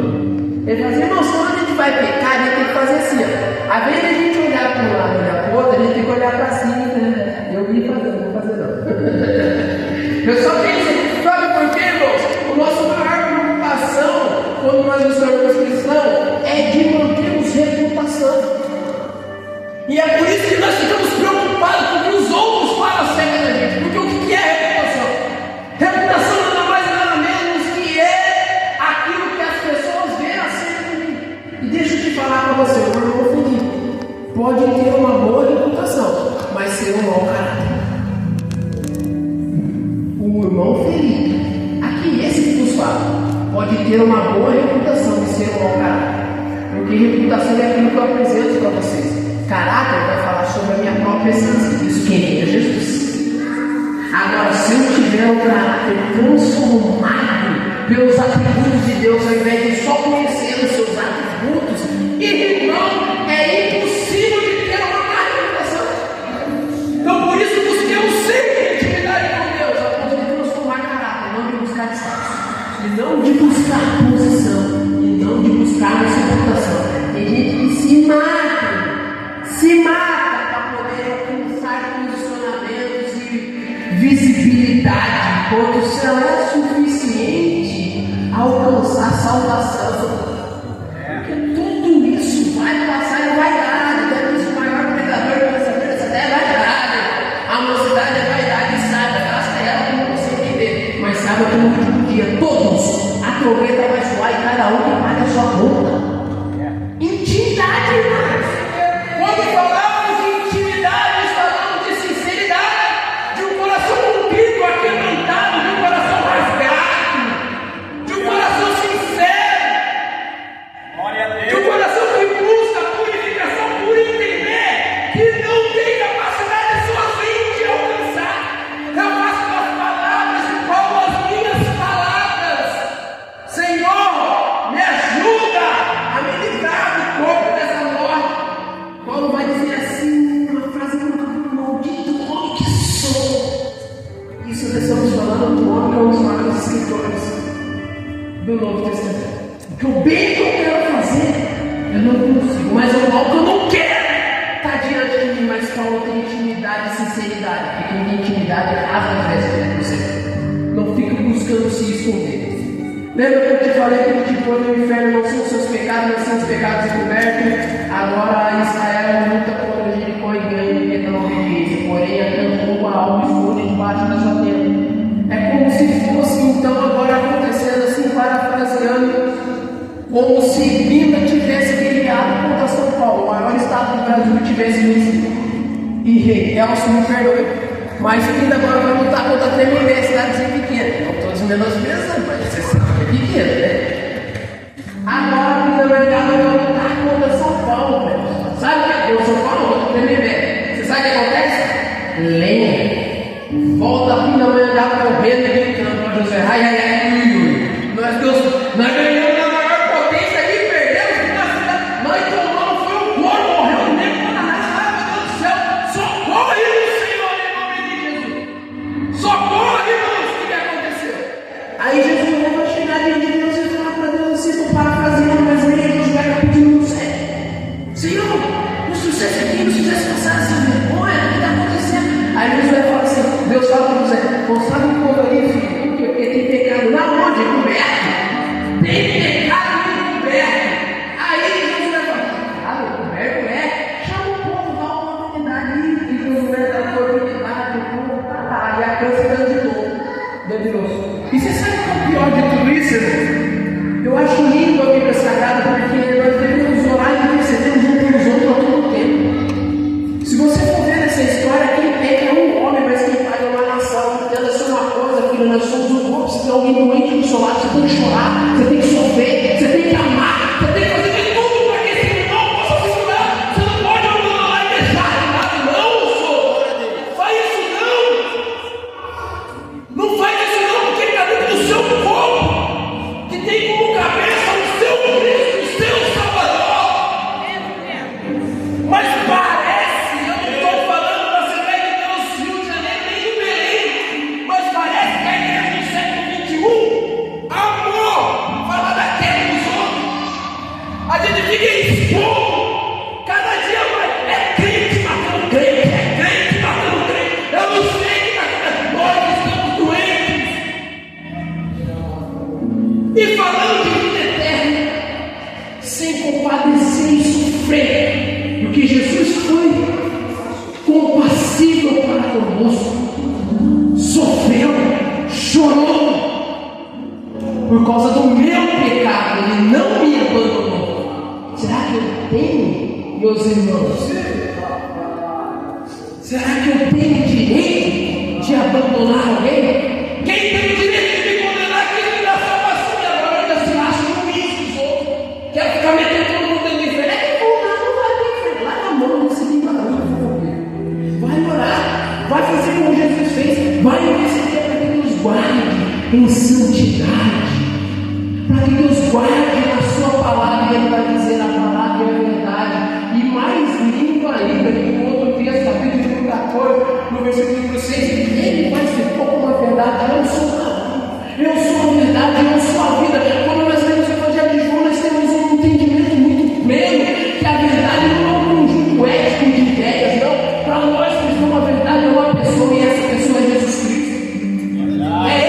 Ele fala assim: irmãos, quando a gente vai pecar, a gente tem que fazer assim, ó. Às vezes a gente olhar para um lado e olhar para o outro, a gente tem que olhar para cima, né? Eu vim fazer, não vou fazer não. Eu só penso, sabe por quê, irmãos? A nossa maior preocupação quando nós nos tornamos cristãos é de mantermos reputação. E é por isso que nós ficamos preocupados com o que os outros falam acerca da gente. Porque o que é reputação? Reputação nada mais e nada menos que é aquilo que as pessoas veem acerca de mim. E deixa eu te falar para você, o irmão Felipe pode ter uma boa reputação, mas ser um mau caráter. O irmão Felipe, aqui esse que nos fala, pode ter uma boa reputação e ser um mau caráter. Porque reputação é aquilo que eu apresento para vocês. Caráter vai falar sobre a minha própria essência. Isso quem é Jesus. Agora, se eu tiver um caráter transformado pelos atributos de Deus, ao invés de só conhecer os seus atributos, irmão, é impossível de ter uma má reputação. Então, por isso, busquemos sempre intimidade com Deus, a ponto de transformar caráter, não de buscar status, e não de buscar posição, e não de buscar essa reputação. Tem gente que se mata para poder alcançar posicionamentos e visibilidade. porque o céu é suficiente a alcançar a salvação. Porque tudo isso vai passar e vai dar. Deve ser o maior predador que você vê nessa terra é vaidade. A mocidade é vaidade, sabe? Gasta ela como você entender. Mas sabe que no último dia, todos, a trombeta vai soar e cada um trabalha a sua conta. Intimidade, irmãos. Quando falamos de intimidade, falamos de sinceridade, de um coração contrito, aquebrantado, de um coração rasgado, de um coração sincero, de um coração que busca a purificação por entender que não tem capacidade sozinho de alcançar. Eu faço das palavras de Paulo as minhas palavras. Senhor, me ajuda a me livrar do corpo dessa morte. Paulo vai dizer assim, uma frase muito maldito homem que sou. Isso nós estamos falando do homem que é um dos maiores escritores do Novo Testamento. Porque o bem que eu quero fazer, eu não consigo, mas o mal que eu não quero está diante de mim. Mas Paulo tem intimidade e sinceridade. Porque quem tem intimidade rasga as vestes de você. Não fica buscando se esconder. Lembra que eu te falei que te pôs no inferno não são os seus pecados, não são os pecados encobertos? Agora Israel luta contra Jericó e ganha porque está na obediência. Porém, acampou algo esconde debaixo da sua tenda. É como se fosse então agora acontecendo assim, parafraseando, como se Pinda tivesse guerreado contra São Paulo, o maior estado do Brasil, tivesse vencido. E rei, Elcio me perdoe, mas Pinda agora vai lutar contra a Tremembé, cidadezinha pequena. Não estou menosprezando, mas você sabe que é pequena, né? Agora Pinda vai lutar contra São Paulo, velho. Sabe o que é São Paulo? Contra Tremembé. Você sabe o que acontece? Lenha. Volta a Pinda vai andar correndo e gritando para José. Ai, ai, ai, nós ganhamos a maior potência aqui, perdemos na cidade. Nós tomamos, foi um couro, morreu o nego na raça. Ai, meu Deus do céu, socorre no Senhor em nome de Jesus. Socorre, irmãos, o que aconteceu? Aí Jesus vai chegar diante de Deus e falar para Deus assim, estou parafraseando, mas nem vai capítulo 7. Senhor, no sucesso aqui, no sucesso passado, essa vergonha, o que está acontecendo? Aí Jesus vai falar assim, Deus fala para José, mostrava um povo ali, filho, porque tem pecado na onde? Coberto. Tem pecado encoberto. Aí Jesus vai falar, pecado encoberto chama o povo, dá uma oportunidade. E Jesus vai dar uma oportunidade, o povo está lá, e a câncer de novo. E você sabe qual é o pior de tudo isso, irmão? Eu acho lindo a Bíblia Sagrada, porque nós devemos orar e interceder uns pelos outros a todo tempo. Se você for ver nessa história, quem peca é um homem, mas quem paga é uma nação. Entenda só uma coisa, filho, nós somos um corpo. Se tem alguém doente do seu lado, você tem que chorar, você tem que sofrer, você tem que amar, você tem que fazer de tudo para que esse irmão possa se curar. Você não pode abandonar e deixar de lado, não, senhor. Faz isso não. Não faz isso não, porque ele está dentro do seu corpo, que tem como cabeça o seu Cristo, o seu Salvador. Mas parece, eu não estou falando da Assembleia de Deus Rio de Janeiro nem do Belém, mas parece que a igreja do século XXI amor falar da queda dos outros. A gente fica expondo, cada dia mais é crente matando crente, é crente matando crente. Eu não sei o que está acontecendo, nós estamos doentes. E falando de vida eterna, sem compadecer e sofrer, porque Jesus foi compassível para conosco, sofreu, chorou, por causa do meu pecado, ele não me abandonou. Será que eu tenho, meus irmãos? Será que eu tenho direito de abandonar alguém? Quem tem o direito de me condenar aqui me dá salvação e agora ainda se acha no risco dos outros? Quer ficar metendo todo mundo dentro do inferno? É que não vai ter inferno. Larga a mão desse livro, vai orar, vai fazer como Jesus fez, vai interceder para que Deus guarde em santidade, para que Deus guarde na sua palavra, e Ele vai dizer a palavra é a verdade. E mais lindo ainda, que o outro texto, capítulo 14, no versículo 6, ele vai ser como uma verdade. Eu sou o caminho, eu sou a verdade, eu sou a vida. Quando nós lemos o Evangelho de João, nós temos um entendimento muito pleno que a verdade não é um conjunto ético de ideias, não. Para nós, cristãos, a verdade é uma pessoa, e essa pessoa é Jesus Cristo. É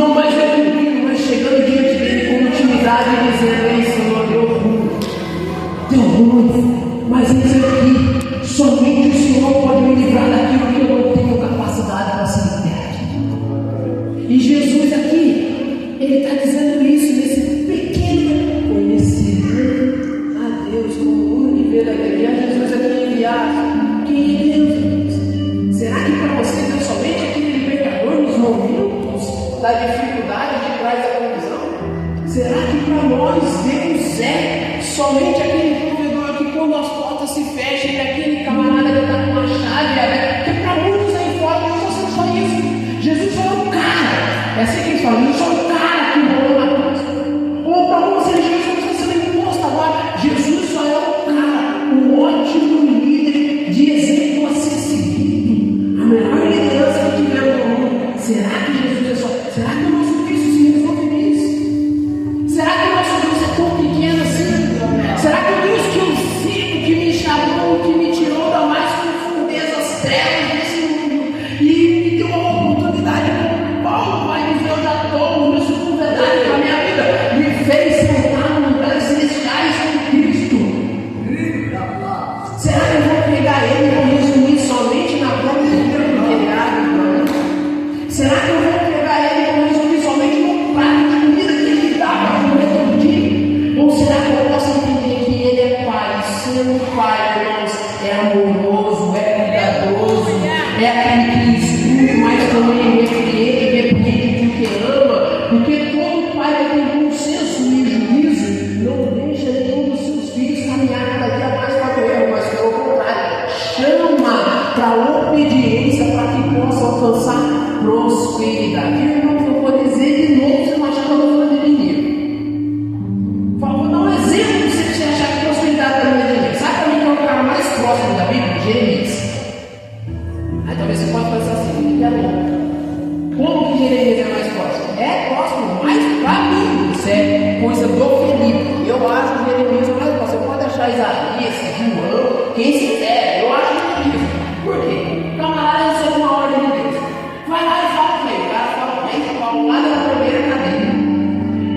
não mais reprimindo, mas chegando diante dele com intimidade e dizendo: ei, Senhor, deu ruim, mas eis aqui, somente o Senhor pode me livrar daquilo que eu não tenho capacidade para ser liberto. E Jesus aqui, ele está dizendo isso nesse pequeno conhecimento a Deus como único e verdadeiro. E a Jesus aqui enviado, quem é Deus? Será que para você Deus somente aquele libertador nos momentos da dificuldade que traz a provisão? Será que para nós Deus é somente aquele provedor que quando as portas se fecham e aquele camarada que está com uma chave aberta? Porque para muitos aí fora não está só isso. Jesus foi um cara, é assim que eles falam, Jesus foi um cara que morou na cruz. Ou para algumas religiões não está sendo imposto agora. Jesus só é um cara, um ótimo líder de exemplo a ser seguido, a melhor liderança que tivemos no mundo. Será que Jesus é só? Será que o nosso Cristo se resolve nisso? Será que o nosso Deus é tão pequeno assim? Será que o Deus que eu sigo, que me chamou, que me tirou da mais profundezas trevas desse mundo e me deu uma oportunidade como Paulo vai dizer, eu já estou isso com verdade para a minha vida, me fez sentar nos lugares celestiais com Cristo? Será que eu vou pegar ele e vou resumir somente na própria vida que ele abre para mim? Será que eu vou pegar ele e vou resumir somente no prato de comida que ele dá para comer todo dia? Ou será que eu posso entender que ele é pai? Sendo pai, irmãos, é amoroso, é cuidadoso, é aquele que instrui, mas também repreende o que ama, porque todo pai que tem bom senso e juízo não deixa nenhum dos seus filhos caminhar cada dia mais para o erro, mas pelo contrário, chama para a obediência para que possa alcançar prosperidade. Irmãos, eu vou dizer de novo, você não achar que eu estou falando de dinheiro. Vou dar um exemplo para você achar que prosperidade não é dinheiro. Sabe para mim que é o cara mais próximo da Bíblia? Jeremias. Aí talvez você pode pensar assim, que é bom. Como que Jeremias é mais próximo? É próximo, mas para mim, isso é coisa do Felipe. Eu acho que Jeremias é mais próximo. Você pode achar Isaías, João, quem se der, eu acho Jeremias. Por quê? O camarada recebe uma ordem de Deus. Vai lá e fala com ele. O cara fala com ele, fala lá da primeira cadeia.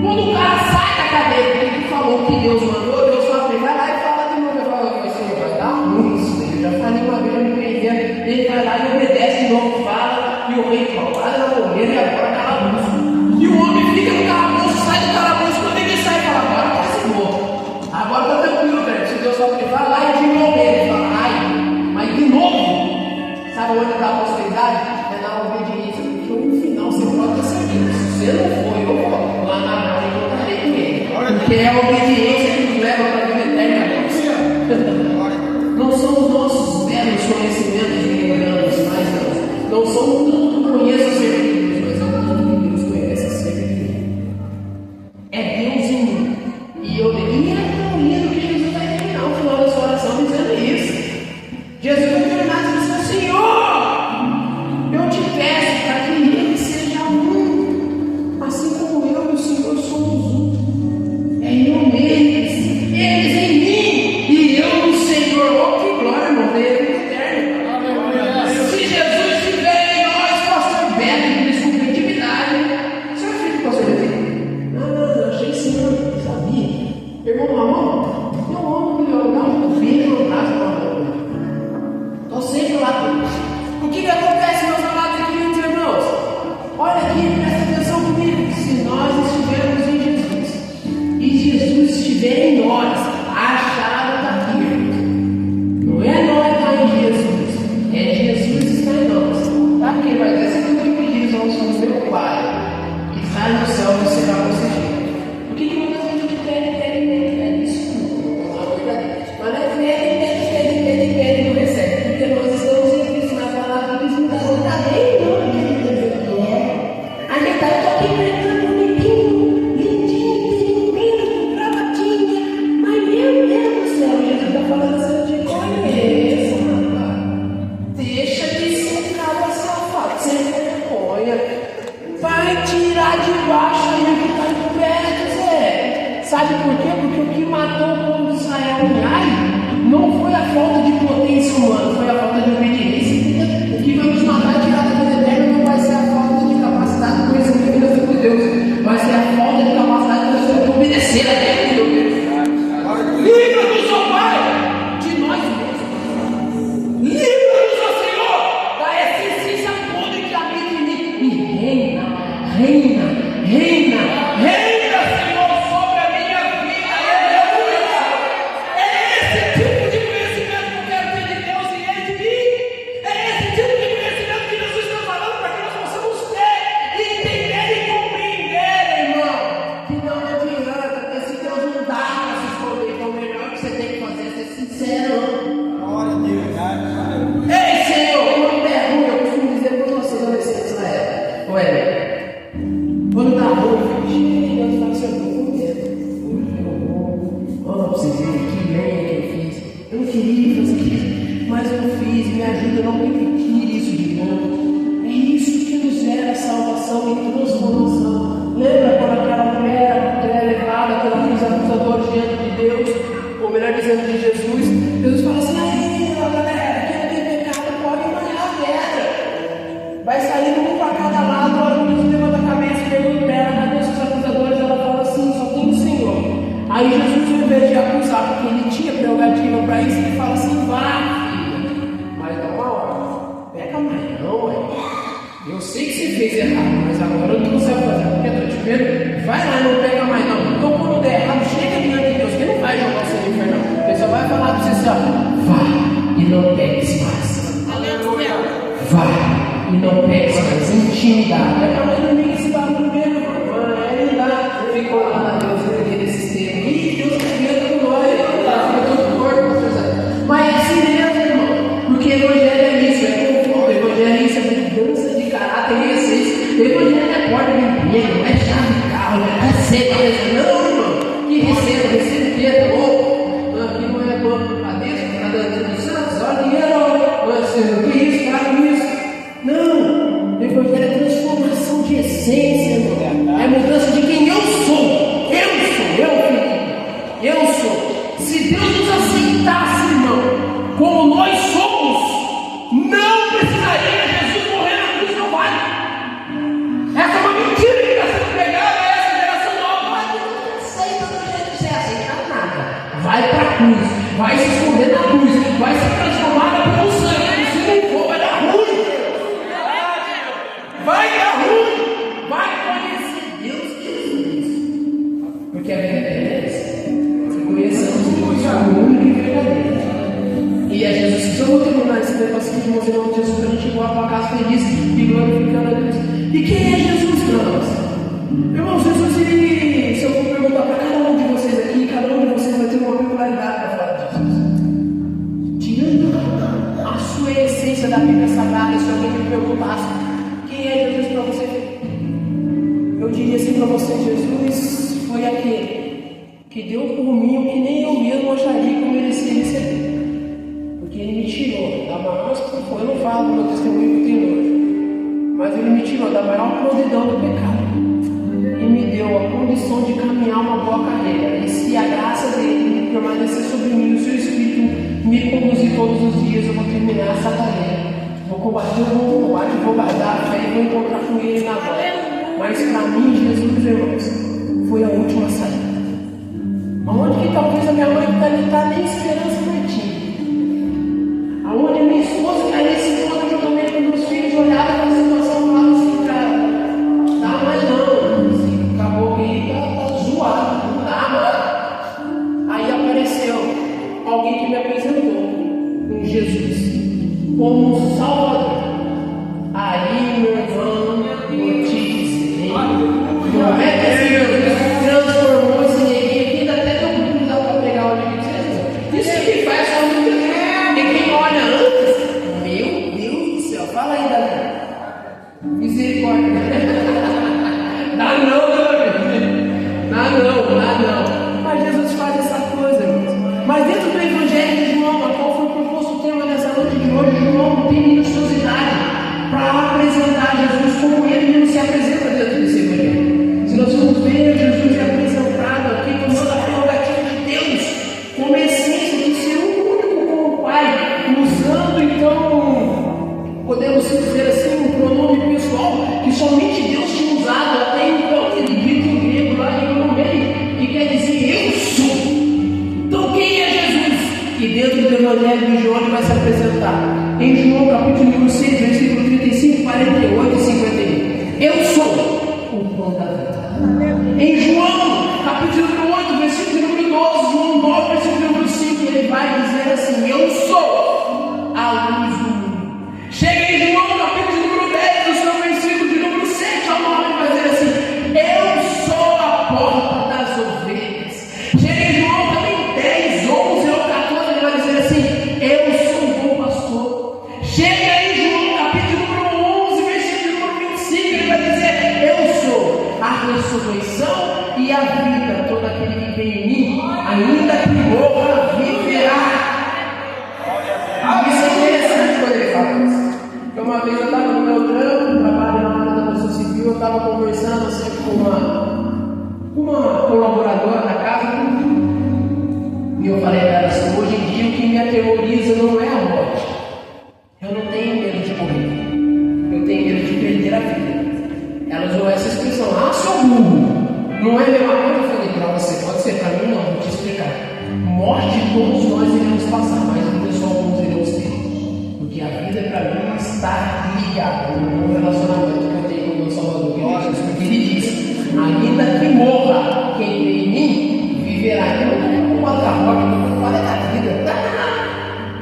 Quando o cara sai da cadeia, porque ele falou que Deus mandou, Deus fala, vai lá e fala de novo. Eu falo, você vai dar ruim isso daí. Eu já falei uma vez, eu me prendendo. Ele vai lá e obedece de novo, fala, e o rei fala, para da morrer e agora calabouço. E o homem fica no calabouço, sai do calabouço, quando ele sai, fala, agora quase morto. Agora tá tranquilo, velho. Se Deus fala, ele vai lá e de novo ele fala, ai, mas de novo. Sabe onde dá a prosperidade? É na obediência, porque no final você pode ter certeza. Se você não for, eu vou lá na mão e voltarei com ele. Porque é a obediência que nos leva para a vida eterna. Não são os nossos belos conhecimentos que lembramos, mas não são tudo que conheço acerca de Deus, mas é o tanto que Deus conhece acerca de mim. É Deus em mim. E é tão lindo que Jesus vai terminar o final da sua oração dizendo isso. Jesus vai terminar dizendo assim, Senhor, eu te peço para que ele seja um, assim como eu e o Senhor somos um. É eu neles, eles em mim, e eu no Senhor. Oh, que glória, irmão, da vida eterna. Se Jesus estiver em nós, pastor Beto, desculpa, intimidade. Você é filho do pastor Beto? Não, achei que sim, não sabia. Irmão, mamão, eu amo melhor, dá um beijo no braço para a mão. Estou sempre lá com isso. O que acontece, meus amados e queridos irmãos? Olha aqui, presta atenção comigo. Se nós estivermos em Jesus e Jesus estiver em nós, a chave está aqui, irmãos. Não é nós estar em Jesus, é Jesus estar em nós. Sabe o que ele vai dizer? Se tu pedir ao meu Pai, que está no céu, você será concedido. O que muitas vezes a gente pede isso? Não é verdade. Mas não é pede, não recebe. Porque nós estamos em Cristo, na palavra de Deus, não está bem, não. A gente está aqui pregando bonitinho, lindinho, lindo, gravatinha. Mas meu Deus do céu, Jesus está falando assim, de conheça, rapaz. Deixa de ser cara safado, sem vergonha. Vai tirar de baixo aí o que está de perto, Zé. Sabe por quê? Porque o que matou o povo de Israel em Ai não foi a falta de potência humana, foi a falta de obediência. O que vai nos matar e tirar da vida eterna não vai ser a falta de capacidade de conhecimento de Deus. e reina, reina, reina, reina, Senhor, sobre a minha vida. Aleluia! É esse tipo de conhecimento que eu quero ter de Deus e Ele de mim. É esse tipo de conhecimento que Jesus está falando para que nós possamos ter e entender e compreender, irmão. Que não adianta, porque se Deus não dá para se esconder, então o melhor que você tem que fazer é ser sincero. Glória a Deus. Ei, Senhor, quando der ruim, eu costumo dizer para vocês, adolescentes na época, ué, quando dá ruim, Deus fala assim, eu vou mesmo. Olha para vocês verem que lenha que eu fiz. Eu não queria fazer isso, mas eu fiz, me ajuda a não repetir isso de novo. É isso que nos gera salvação e transformação. Lembra quando aquela mulher é levada pelos acusadores diante de Deus, ou melhor dizendo, de Jesus? Jesus fala assim, aí, galera, quem não tem pecado pode molhar a pedra. Vai saindo um para cada lado, a hora que Jesus levanta a cabeça, pergunta para ela, cadê seus acusadores? Ela fala assim, só tem o Senhor. Aí Jesus, ao invés de acusar, porque ele tinha prerrogativa para isso, ele fala assim, vá, filha, mas dá uma hora, pega mais não, ué. Eu sei que você fez errado, mas agora eu não sei fazer, porque eu estou te vendo, vai lá, não pega mais não. Então quando der errado, chega diante de Deus, que não vai jogar você no inferno, ele só vai falar para você assim, ó, vá e não pegues mais. Aleluia. Vai e não pegues mais, intimidade. É para mim não me ensinar primeiro, aí lá, ficou lá, Deus, eu peguei desse sistema, e Deus está vendo com nós, fica todo corpo, mas é assim mesmo, irmão, porque evangelho é isso, é conforto, evangelho é isso, é mudança de caráter, é isso, evangelho não é porta de emprego, não é chave de carro, não é receita, não, irmão, que receita o quê, louco, aqui não é banco para Deus, para dentro dos santos, olha dinheiro, o que é isso, para isso, não, evangelho é transformação de essência, irmão, é mudança de quem eu sou, eu sou, se Deus nos aceitasse, irmão, como nós somos, não precisaria Jesus morrer na cruz, não vai. Essa é uma mentira que está sendo pregada a essa geração nova. Mas Deus não aceita do jeito que você aceita nada. Vai para a cruz, vai se esconder na cruz, vai se transformar pelo sangue. Se não for, vai dar ruim. Vai dar ruim. Vai conhecer Deus Jesus. Porque a verdade é essa. Se conheçamos Deus, é o único e verdadeiro. E a Jesus, só vou terminar esse negócio aqui, irmãos, em nome de Jesus, para a gente ir para casa feliz e glorificando a Deus. E quem é Jesus para nós? Irmãos, Jesus, ele, se eu for perguntar para cada um de vocês aqui, cada um de vocês vai ter uma peculiaridade para falar de Jesus. Tirando a sua essência da Bíblia Sagrada, se alguém me perguntasse, quem é Jesus para você? Eu diria assim para vocês, Jesus foi aquele que deu por mim o que nem eu mesmo acharia que eu merecia receber. Porque ele me tirou da maior expansão, eu não falo do meu testemunho que eu tenho hoje, mas ele me tirou da maior podridão do pecado e me deu a condição de caminhar uma boa carreira. E se a graça dele permanecer sobre mim, o seu Espírito me conduzir todos os dias, eu vou terminar essa carreira. Vou combater o bom combate, vou guardar a fé e vou encontrar com ele na glória. Mas para mim, Jesus, irmãos, foi a última saída. Aonde que talvez a minha mãe está nem esperança pertinho. Aonde a minha esposa está nesse encontro juntamente com meus filhos, olhava para a situação e falava assim, cara, dá mais não, assim, acabou que tá zoado, não dá mais. Aí apareceu alguém que me apresentou um Jesus como um Salvador. Aí, meu irmão, eu te disse, não é que transformou esse neguinho aqui, ainda até tão muito dá para pegar o livro de Jesus. Isso que faz só muito tempo. E quem olha antes, meu Deus do céu, fala aí, Davi. Misericórdia. Dá não, Mas Jesus faz essa coisa, irmãos. Mas dentro do Evangelho de João, a qual foi proposto o tema dessa noite de hoje, João não tem minuciosidade para apresentar Jesus como ele mesmo se apresenta dentro desse Evangelho. Se nós vamos ver Jesus apresentado aqui, tomando a prerrogativa de Deus, como essência de ser o único como Pai, usando então, podemos dizer assim, um pronome pessoal que somente Deus tinha usado até então, aquele grito em grego lá em no meio, que quer dizer eu sou. Então quem é Jesus? E dentro do Evangelho de João ele vai se apresentar em João capítulo 6, versículo 35, 48 e 51. dono da vida. Em João, capítulo número 8, versículo número 12, João 9, versículo número 5, ele vai dizer assim: eu sou a luz do mundo. Chega em João, capítulo número 10, o seu versículo de número 7 ao 9, ele vai dizer assim: eu sou a porta das ovelhas. Chega em João também 10, 11 ao 14, ele vai dizer assim: eu sou o bom pastor. Chega em João, capítulo número 11, versículo número 25, ele vai dizer: eu sou a ressurreição e a vida. Todo aquele que vem em mim, ainda que morra, viverá. Isso é interessante quando ele fala isso. Porque uma vez eu estava no meu trampo, trabalho na área da construção civil, eu estava conversando assim com uma colaboradora da casa, e eu falei para ela assim: hoje em dia o que me aterroriza não é a morte. Eu não tenho medo de morrer, eu tenho medo de perder a vida. Ela usou essa expressão: ah, seu burro. Não é a mesma coisa. Eu falei para você: pode ser, para mim não, vou te explicar. Morte todos nós iremos passar, mas vida só alguns iremos ter. Porque a vida para mim está ligada no relacionamento que eu tenho com o meu Salvador, que é Jesus, porque ele diz: ainda que morra quem crê em mim, viverá. Eu não estou preocupado com a morte, eu estou preocupado com a vida.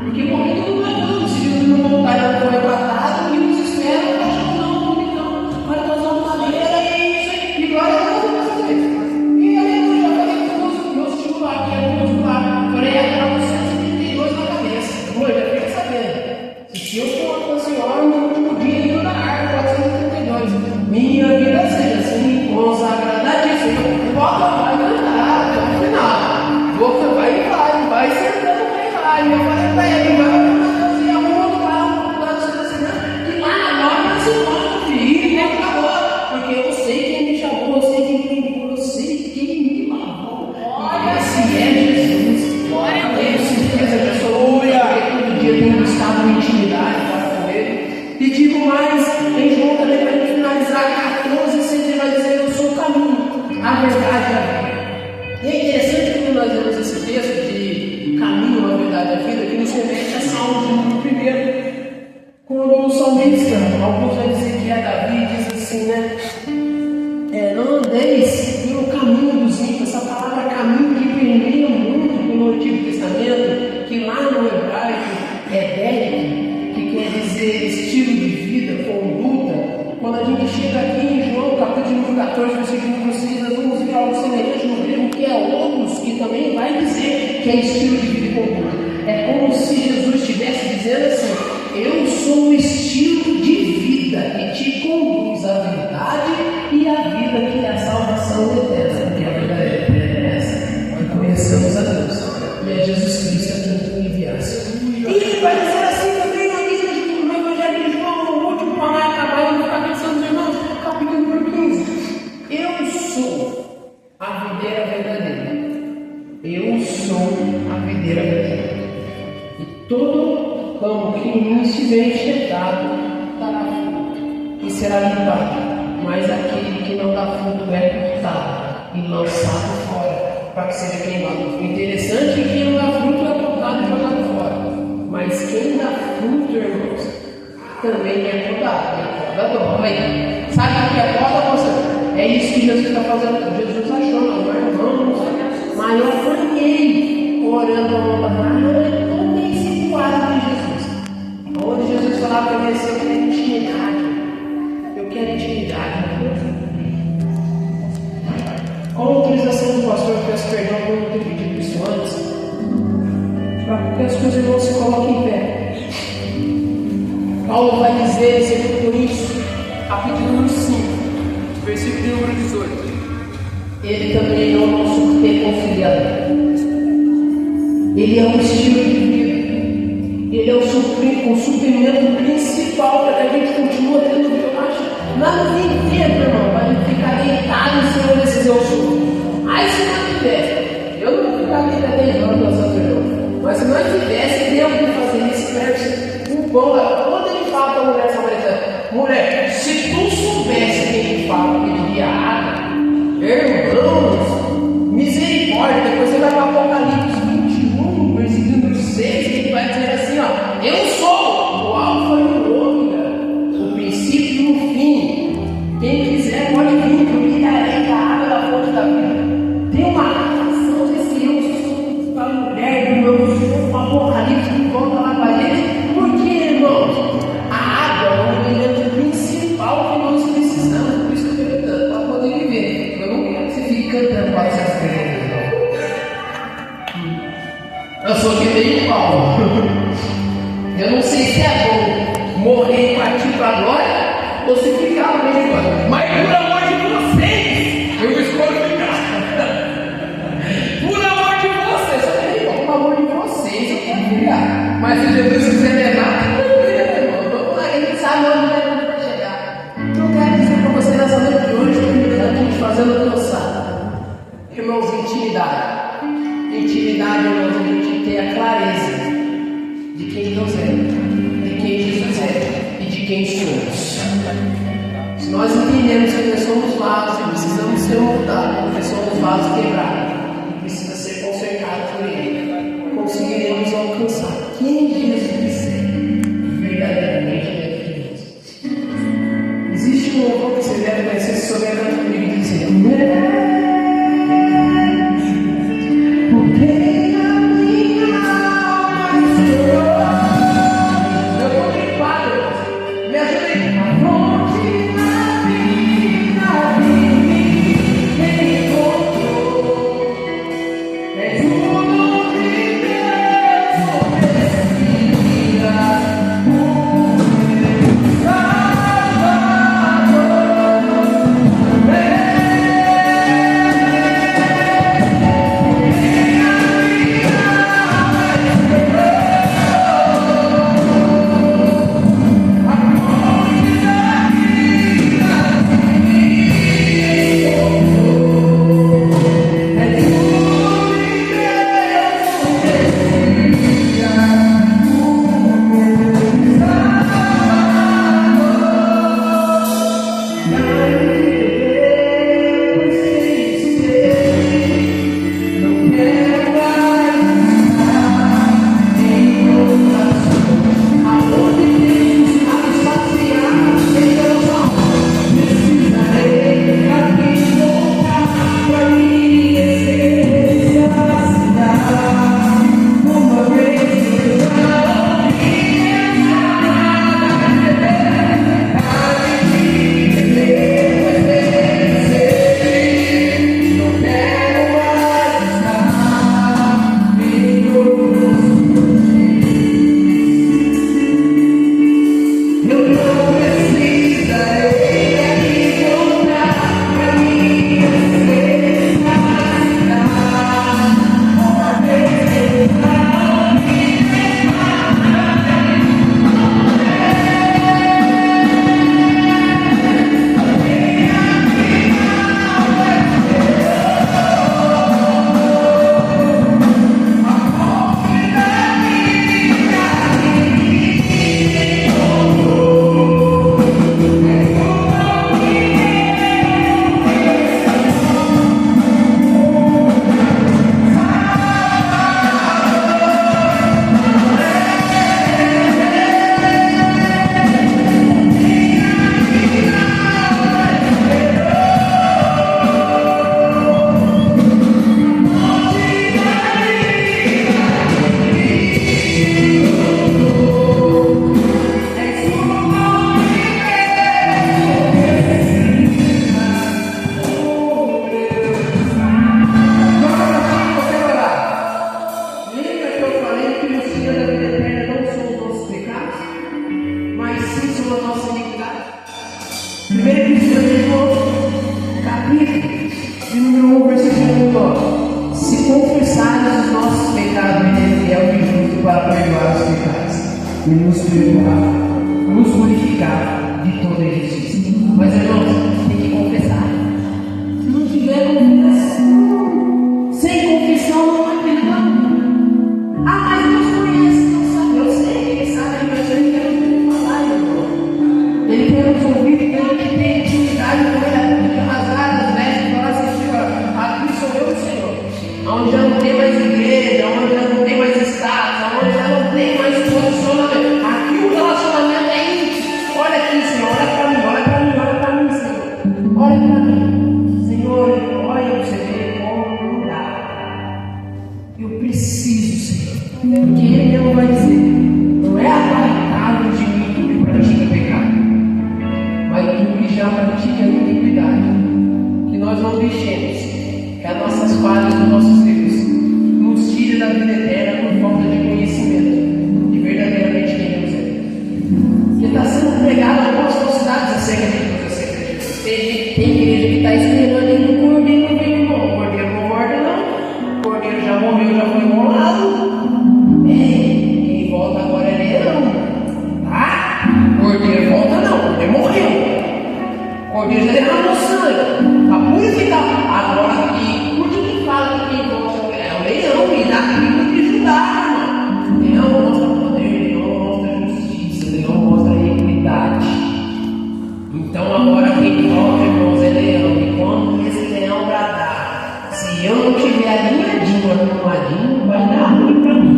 Porque morrer todo mundo é doido. Se Jesus não voltar, não for arrebatado, o que nos espera? Eu acho que não, então. Olha, nós vamos na vida, é isso aí. E glória a Deus. E aleluia, já falei com o meu titular, que é o meu titular. Falei, até 1932 na cabeça. Mãe, já fica sabendo. Se eu for com a senhora no último dia, eu na árvore 432, minha vida seja assim, consagradíssima. Bota, vai cantar, até o final. Boca vai sentando, vai. Eu falei pra ele: vai pra Deus e arruma lá, e lá na nova se encontra, filho, não acabou. Porque eu sei quem me chamou, eu sei quem me livrou, eu sei quem me lavou. Esse é Jesus. Glória a Deus. Certeza absoluta, porque todo dia tem buscado intimidade para com ele. E digo mais, em João também, para gente finalizar, 14, ele vai dizer: eu sou o caminho, a verdade e a vida. E é interessante quando nós lemos esse texto de caminho, a verdade e a vida, que nos remete a Salmo de número 1. Quando o salmista, alguns vão dizer que é Davi, diz assim, né? Não andeis pelo caminho dos ímpios. Essa palavra caminho que permeia muito pelo Antigo Testamento, que lá no hebraico é derek, que quer dizer estilo de vida, conduta. Quando a gente chega aqui em João, capítulo 14, versículo número 6, nós vamos ver algo semelhante no grego, que é outros, que também vai dizer que é estilo de vida e conduta. É como se Jesus estivesse dizendo assim: eu sou o estilo de vida que te conduz à verdade e à vida, que é a salvação eterna. Porque a vida é essa, que conhecemos a Deus, e é Jesus Cristo a quem tu enviaste. E ele vai dizer assim também no Evangelho de João, no último, para lá acabar, e ficar pensando nos irmãos, capítulo número 15. Eu sou a videira verdadeira. Eu sou a videira verdadeira. E todo ramo que em mim estiver enxertado dará fruto e será limpado. Mas aquele que não dá fruto é cortado e lançado fora, para que seja queimado. O interessante é que quem não dá fruto é cortado e jogado fora. Mas quem dá fruto, irmãos, também é podado. É podador. Sabe o que é poda, moça? É isso que Jesus está fazendo. Jesus achou, não é, irmãos? Mas eu apanhei orando ao Pai, todo esse quadro de Jesus. Onde Jesus falava para mim assim: eu quero intimidade. Eu quero intimidade. Com a autorização do pastor, eu peço perdão por não ter pedido isso antes, para que as coisas não se coloquem em pé. Paulo vai dizer em 2 Coríntios, capítulo número 5, versículo número 18. Ele também é o nosso reconciliador. Ele é um estilo de vida. Ele é o suprimento principal para que a gente continue tendo vida. Nada de tempo, irmão, vai ficar deitado em cima desses eu sou. Aí se não tiver, eu não vou ficar aqui até 10 horas dançando, irmão. Mas se nós tivesse tempo de fazer isso, perto um pão lá, quando ele fala para a mulher samaritana: mulher, se tu soubesse quem te fala, pediria água. Irmãos, misericórdia. Depois você vai para Apocalipse 21, versículo número 6, que ele vai dizer assim: ó, eu sou o Alfa e o Ômega, o princípio e o fim. Quem quiser pode vir, porque Paulo. Eu não sei se é bom morrer e partir para a glória ou se ficar no meio agora. Mas por amor de vocês, eu escolho ficar. Por amor de vocês, eu falei, por amor de vocês, eu quero ficar. Mas se Jesus quiser levar, vamos lá, a gente sabe onde vai chegar. Eu quero dizer para você nessa noite de hoje, a gente fazendo dançar. Irmãos, intimidade. Intimidade, irmãos, a gente ter a clareza de quem Deus é, de quem Jesus é e de quem somos. Se nós entendemos que nós somos vasos e precisamos ser moldados, porque somos vasos quebrados e precisa ser consertados por Ele, conseguiremos alcançar quem Jesus é verdadeiramente dentro de nós. Existe um louvor que você deve conhecer sobre a canto comigo dizendo: e nos perdoar, nos purificar de toda injustiça. Mas, irmãos, tem que confessar. Se não tiver confissão, sem confissão não vai perdão. Ah, mas Deus conhece, Deus sabe. Eu sei que Ele sabe, mas Ele quer nos falar, irmão. Ele quer nos ouvir, Ele que tem intimidade com Ele, de rasgar as vestes e falar assim: aqui sou eu, Senhor. Onde já não tem mais igreja, onde já não tem mais status, onde já não tem mais posicionamento. Aqui o relacionamento é íntimo. Olha aqui, Senhor, olha para mim, olha para mim, olha para mim, Senhor. Olha para mim. Senhor, olha para você ver como mudar. Eu preciso, Senhor. Porque Ele não vai dizer, não é apartável de mim tu que pratica pecado, mas tu que já pratica a iniquidade. Que nós não deixemos que as nossas falhas, os nossos erros, nos tire da vida eterna por falta de conhecimento. Tem igreja que está esperando ainda o cordeiro vir, irmão. O cordeiro não morde, não. O cordeiro já morreu, já foi imolado. Quem volta agora é leão. Tá? O cordeiro volta, não. O cordeiro morreu. O cordeiro já derramou sangue. Está purificado. Agora, por que fala que quem volta é o leão? E dá tribo de Judá, irmão. Leão mostra poder, leão mostra justiça, leão mostra equidade. Então agora quem volta, irmãos, é leão. E quando esse leão bradar, se eu não tiver alinhadinho, arrumadinho, vai dar ruim para mim.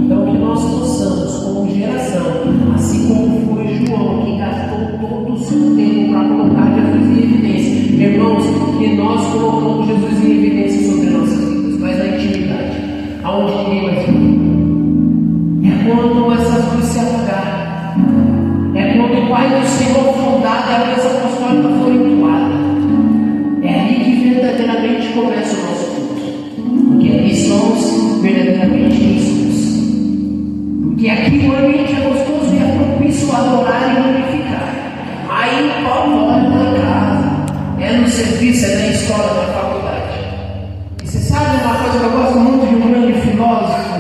Então que nós possamos, como geração, assim como foi João, que gastou todo o seu tempo para colocar Jesus em evidência. Irmãos, que nós colocamos Jesus em evidência sobre nossas vidas, mas na intimidade, aonde ninguém mais vê. É quando essas luzes se apagarem. É quando o Pai do Senhor fundado e a mesa apostólica for entoada. É ali que verdadeiramente começa o nosso culto. Porque ali somos verdadeiramente Jesus. Porque aqui o ambiente é gostoso e é propício a adorar e glorificar. Aí o pau mora na casa. É no serviço, é na escola, na faculdade. E você sabe uma coisa que eu gosto muito de um grande filósofo?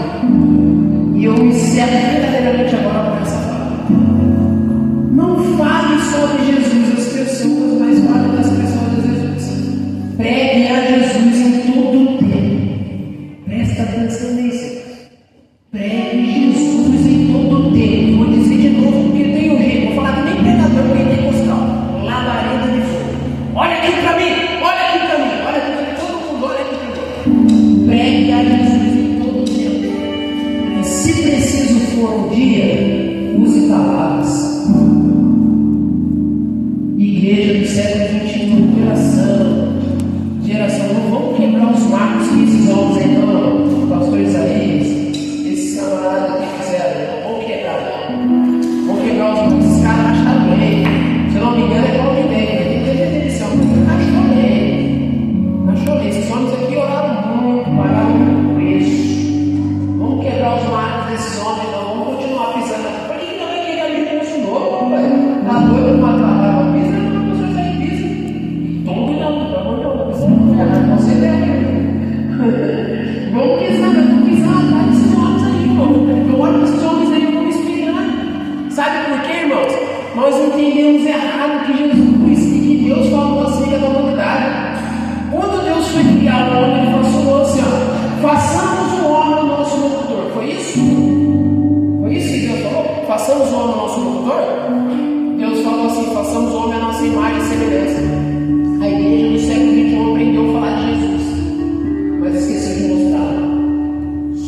E eu me encerro verdadeiramente agora com essa palavra. Não fale sobre Jesus às pessoas, mas fale das pessoas de Jesus. Pregue a Jesus em todo o tempo. Presta atenção nisso. Pregue Jesus em todo o tempo. Vou dizer de novo porque tem um jeito. Vou falar que nem pregador pentecostal. Labareda de fogo. Olha aqui para mim. Olha aqui para mim. Olha aqui para mim. Todo mundo olha aqui para mim. Pregue a Jesus em todo o tempo. E se preciso for um dia, use palavras. Igreja do século XXI, geração, não vamos quebrar os marcos que esses homens aí, não, pastor Isaías, esses camaradas que fizeram, não vão quebrar, não. Vão quebrar os marcos, esses caras acharam bem. Se eu não me engano, é qual que tem, tem definição, achou bem. Esses homens aqui oraram muito, pagaram muito preço. Vamos quebrar os marcos desses homens, não, vamos continuar pisando. Por que não vai querer a Bíblia no Senhor, velho? Tá doido para trabalhar uma pisa? Vamos pisar, eu estou pisando atrás desses homens aí, irmão. Eu olho para esses homens aí, eu vou me inspirar. Sabe por quê, irmãos? Nós entendemos errado que Jesus e que Deus falou acerca da humanidade. Quando Deus foi criar o homem, ele falou assim: ó, façamos o homem o nosso locutor. Foi isso? Foi isso que Deus falou? Façamos o homem o nosso locutor? Deus falou assim: façamos o homem a nossa imagem e semelhança. A igreja do século XXI aprendeu a falar de Jesus, mas esqueceu de mostrar.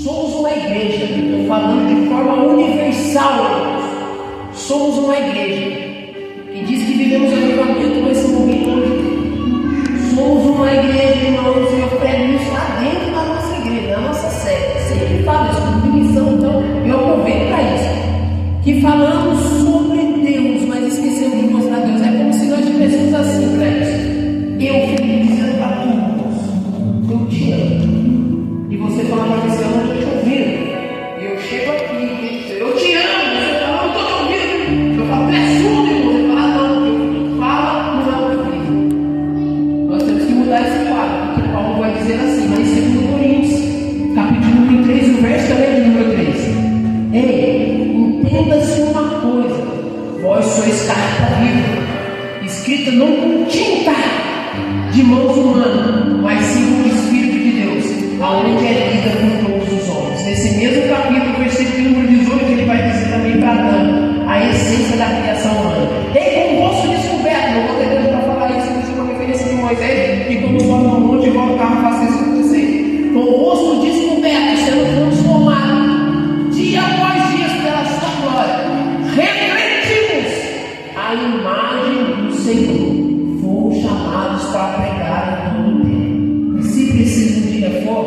Somos uma igreja, estou falando de forma universal, irmãos. Somos uma igreja que diz que vivemos avivamento, mas se morrer longe de Deus. Somos uma igreja, irmãos, e eu prego isso lá dentro da nossa igreja, da nossa sede. Sempre falo isso como missão, então eu aproveito para isso. Que falamos sobre Deus, mas esquecemos de mostrar Deus. É como se nós tivéssemos assim, Cléber. Eu fiquei dizendo para todos, eu te amo. E você fala para mim, eu não estou te ouvindo. E eu chego aqui, eu te amo. Você fala, não estou te ouvindo. Eu falo, tu é surdo, irmão. Você fala, não, fala, não é o que. Nós temos que mudar esse quadro, porque Paulo vai dizer assim, mas em 2 Coríntios, capítulo 3, o verso também de número 3. Ei, entenda-se uma coisa, vós sois carta viva, escrita não com tinta de mãos humanas, mas sim com o Espírito de Deus, aonde é lida por todos os homens. Nesse mesmo capítulo, versículo número 18, ele vai dizer também para Adão a essência da criação humana. Ei, com o rosto descoberto, não vou ter tempo para falar isso, mas é uma referência de Moisés, que quando sobe no monte e volta o carro, faça isso acontecer. Com o rosto descoberto, sendo transformado, dia após dia, pela sua glória, refletimos a imagem do Senhor. Fomos chamados para pregar em todo o tempo. E se precisa um dia for,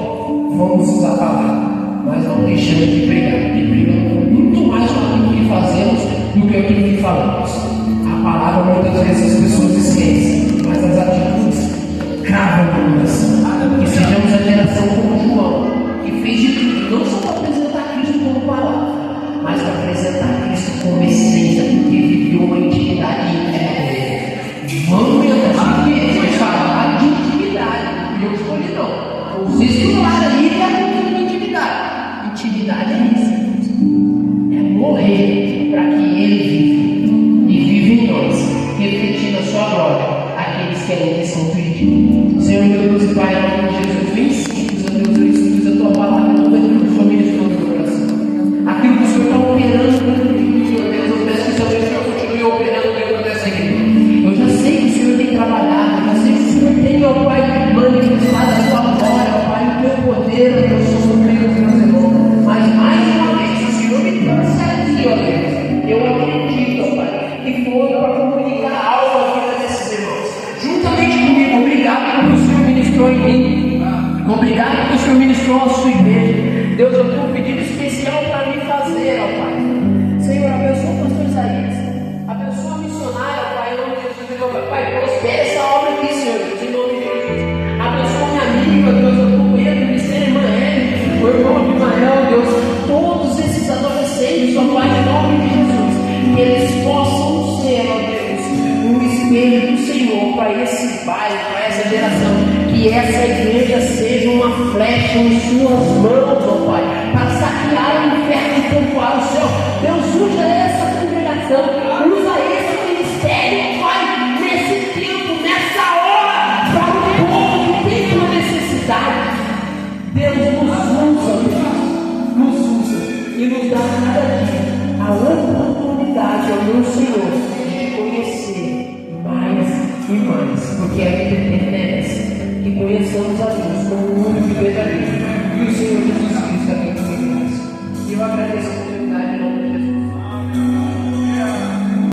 vamos usar a palavra, mas não deixamos de pregar, porque pregamos muito mais com aquilo que fazemos do que aquilo que falamos. A palavra muitas vezes as pessoas esquecem, mas as atitudes cravam no coração. Que sejamos a geração como João, que fez de tudo, não só para apresentar Cristo como palavra, mas para apresentar Cristo como essência, porque viveu uma intimidade íntima. Vamos entrar que ainda estão perdidos. Senhor, meu Deus e Pai, em nome de Jesus, vem simples, ó Deus, eu estudo a tua palavra, tudo aquilo que o Senhor ministrou no meu coração. Aquilo que o Senhor está operando dentro de mim, ó Deus, eu peço que também o Senhor continue operando dentro dessa igreja. Eu já sei que o Senhor tem trabalhado, eu já sei que o Senhor tem, ó Pai, manifestado a sua glória, ó Pai, o teu poder, ó Deus, sobre o meio dos meus irmãos. Mas mais uma vez, o Senhor me trouxe aqui, ó Deus. Eu acredito, ó Pai, que foi para comunicar algo à vida desses irmãos. Juntamente comigo, obrigado porque o Senhor ministrou em mim. Obrigado porque o Senhor ministrou a sua igreja. Deus, eu tenho um pedido especial para me fazer, ó Pai. Senhor, abençoa o pastor Isaías. Abençoa a missionária, ó Pai, em nome de Jesus. Pai, prospere essa obra aqui, Senhor, em nome de Jesus. Abençoa minha amiga, Deus, eu compreendo o ministério irmã Hélio, o irmão Abimael, Deus, todos esses adolescentes, ó Pai, em nome de Jesus, que eles possam ser, ó Deus, um espelho do Senhor para esse bairro, para essa geração, que essa igreja seja uma flecha em suas mãos, ó Pai, para saquear o inferno e pontuar o céu. Deus, usa essa congregação, usa esse ministério, Pai, nesse tempo, nessa hora, para o povo que tem uma necessidade. Deus nos usa e nos dá cada dia a oportunidade, ó meu Senhor, de conhecer mais e mais, porque a vida eterna é essa, que conheçamos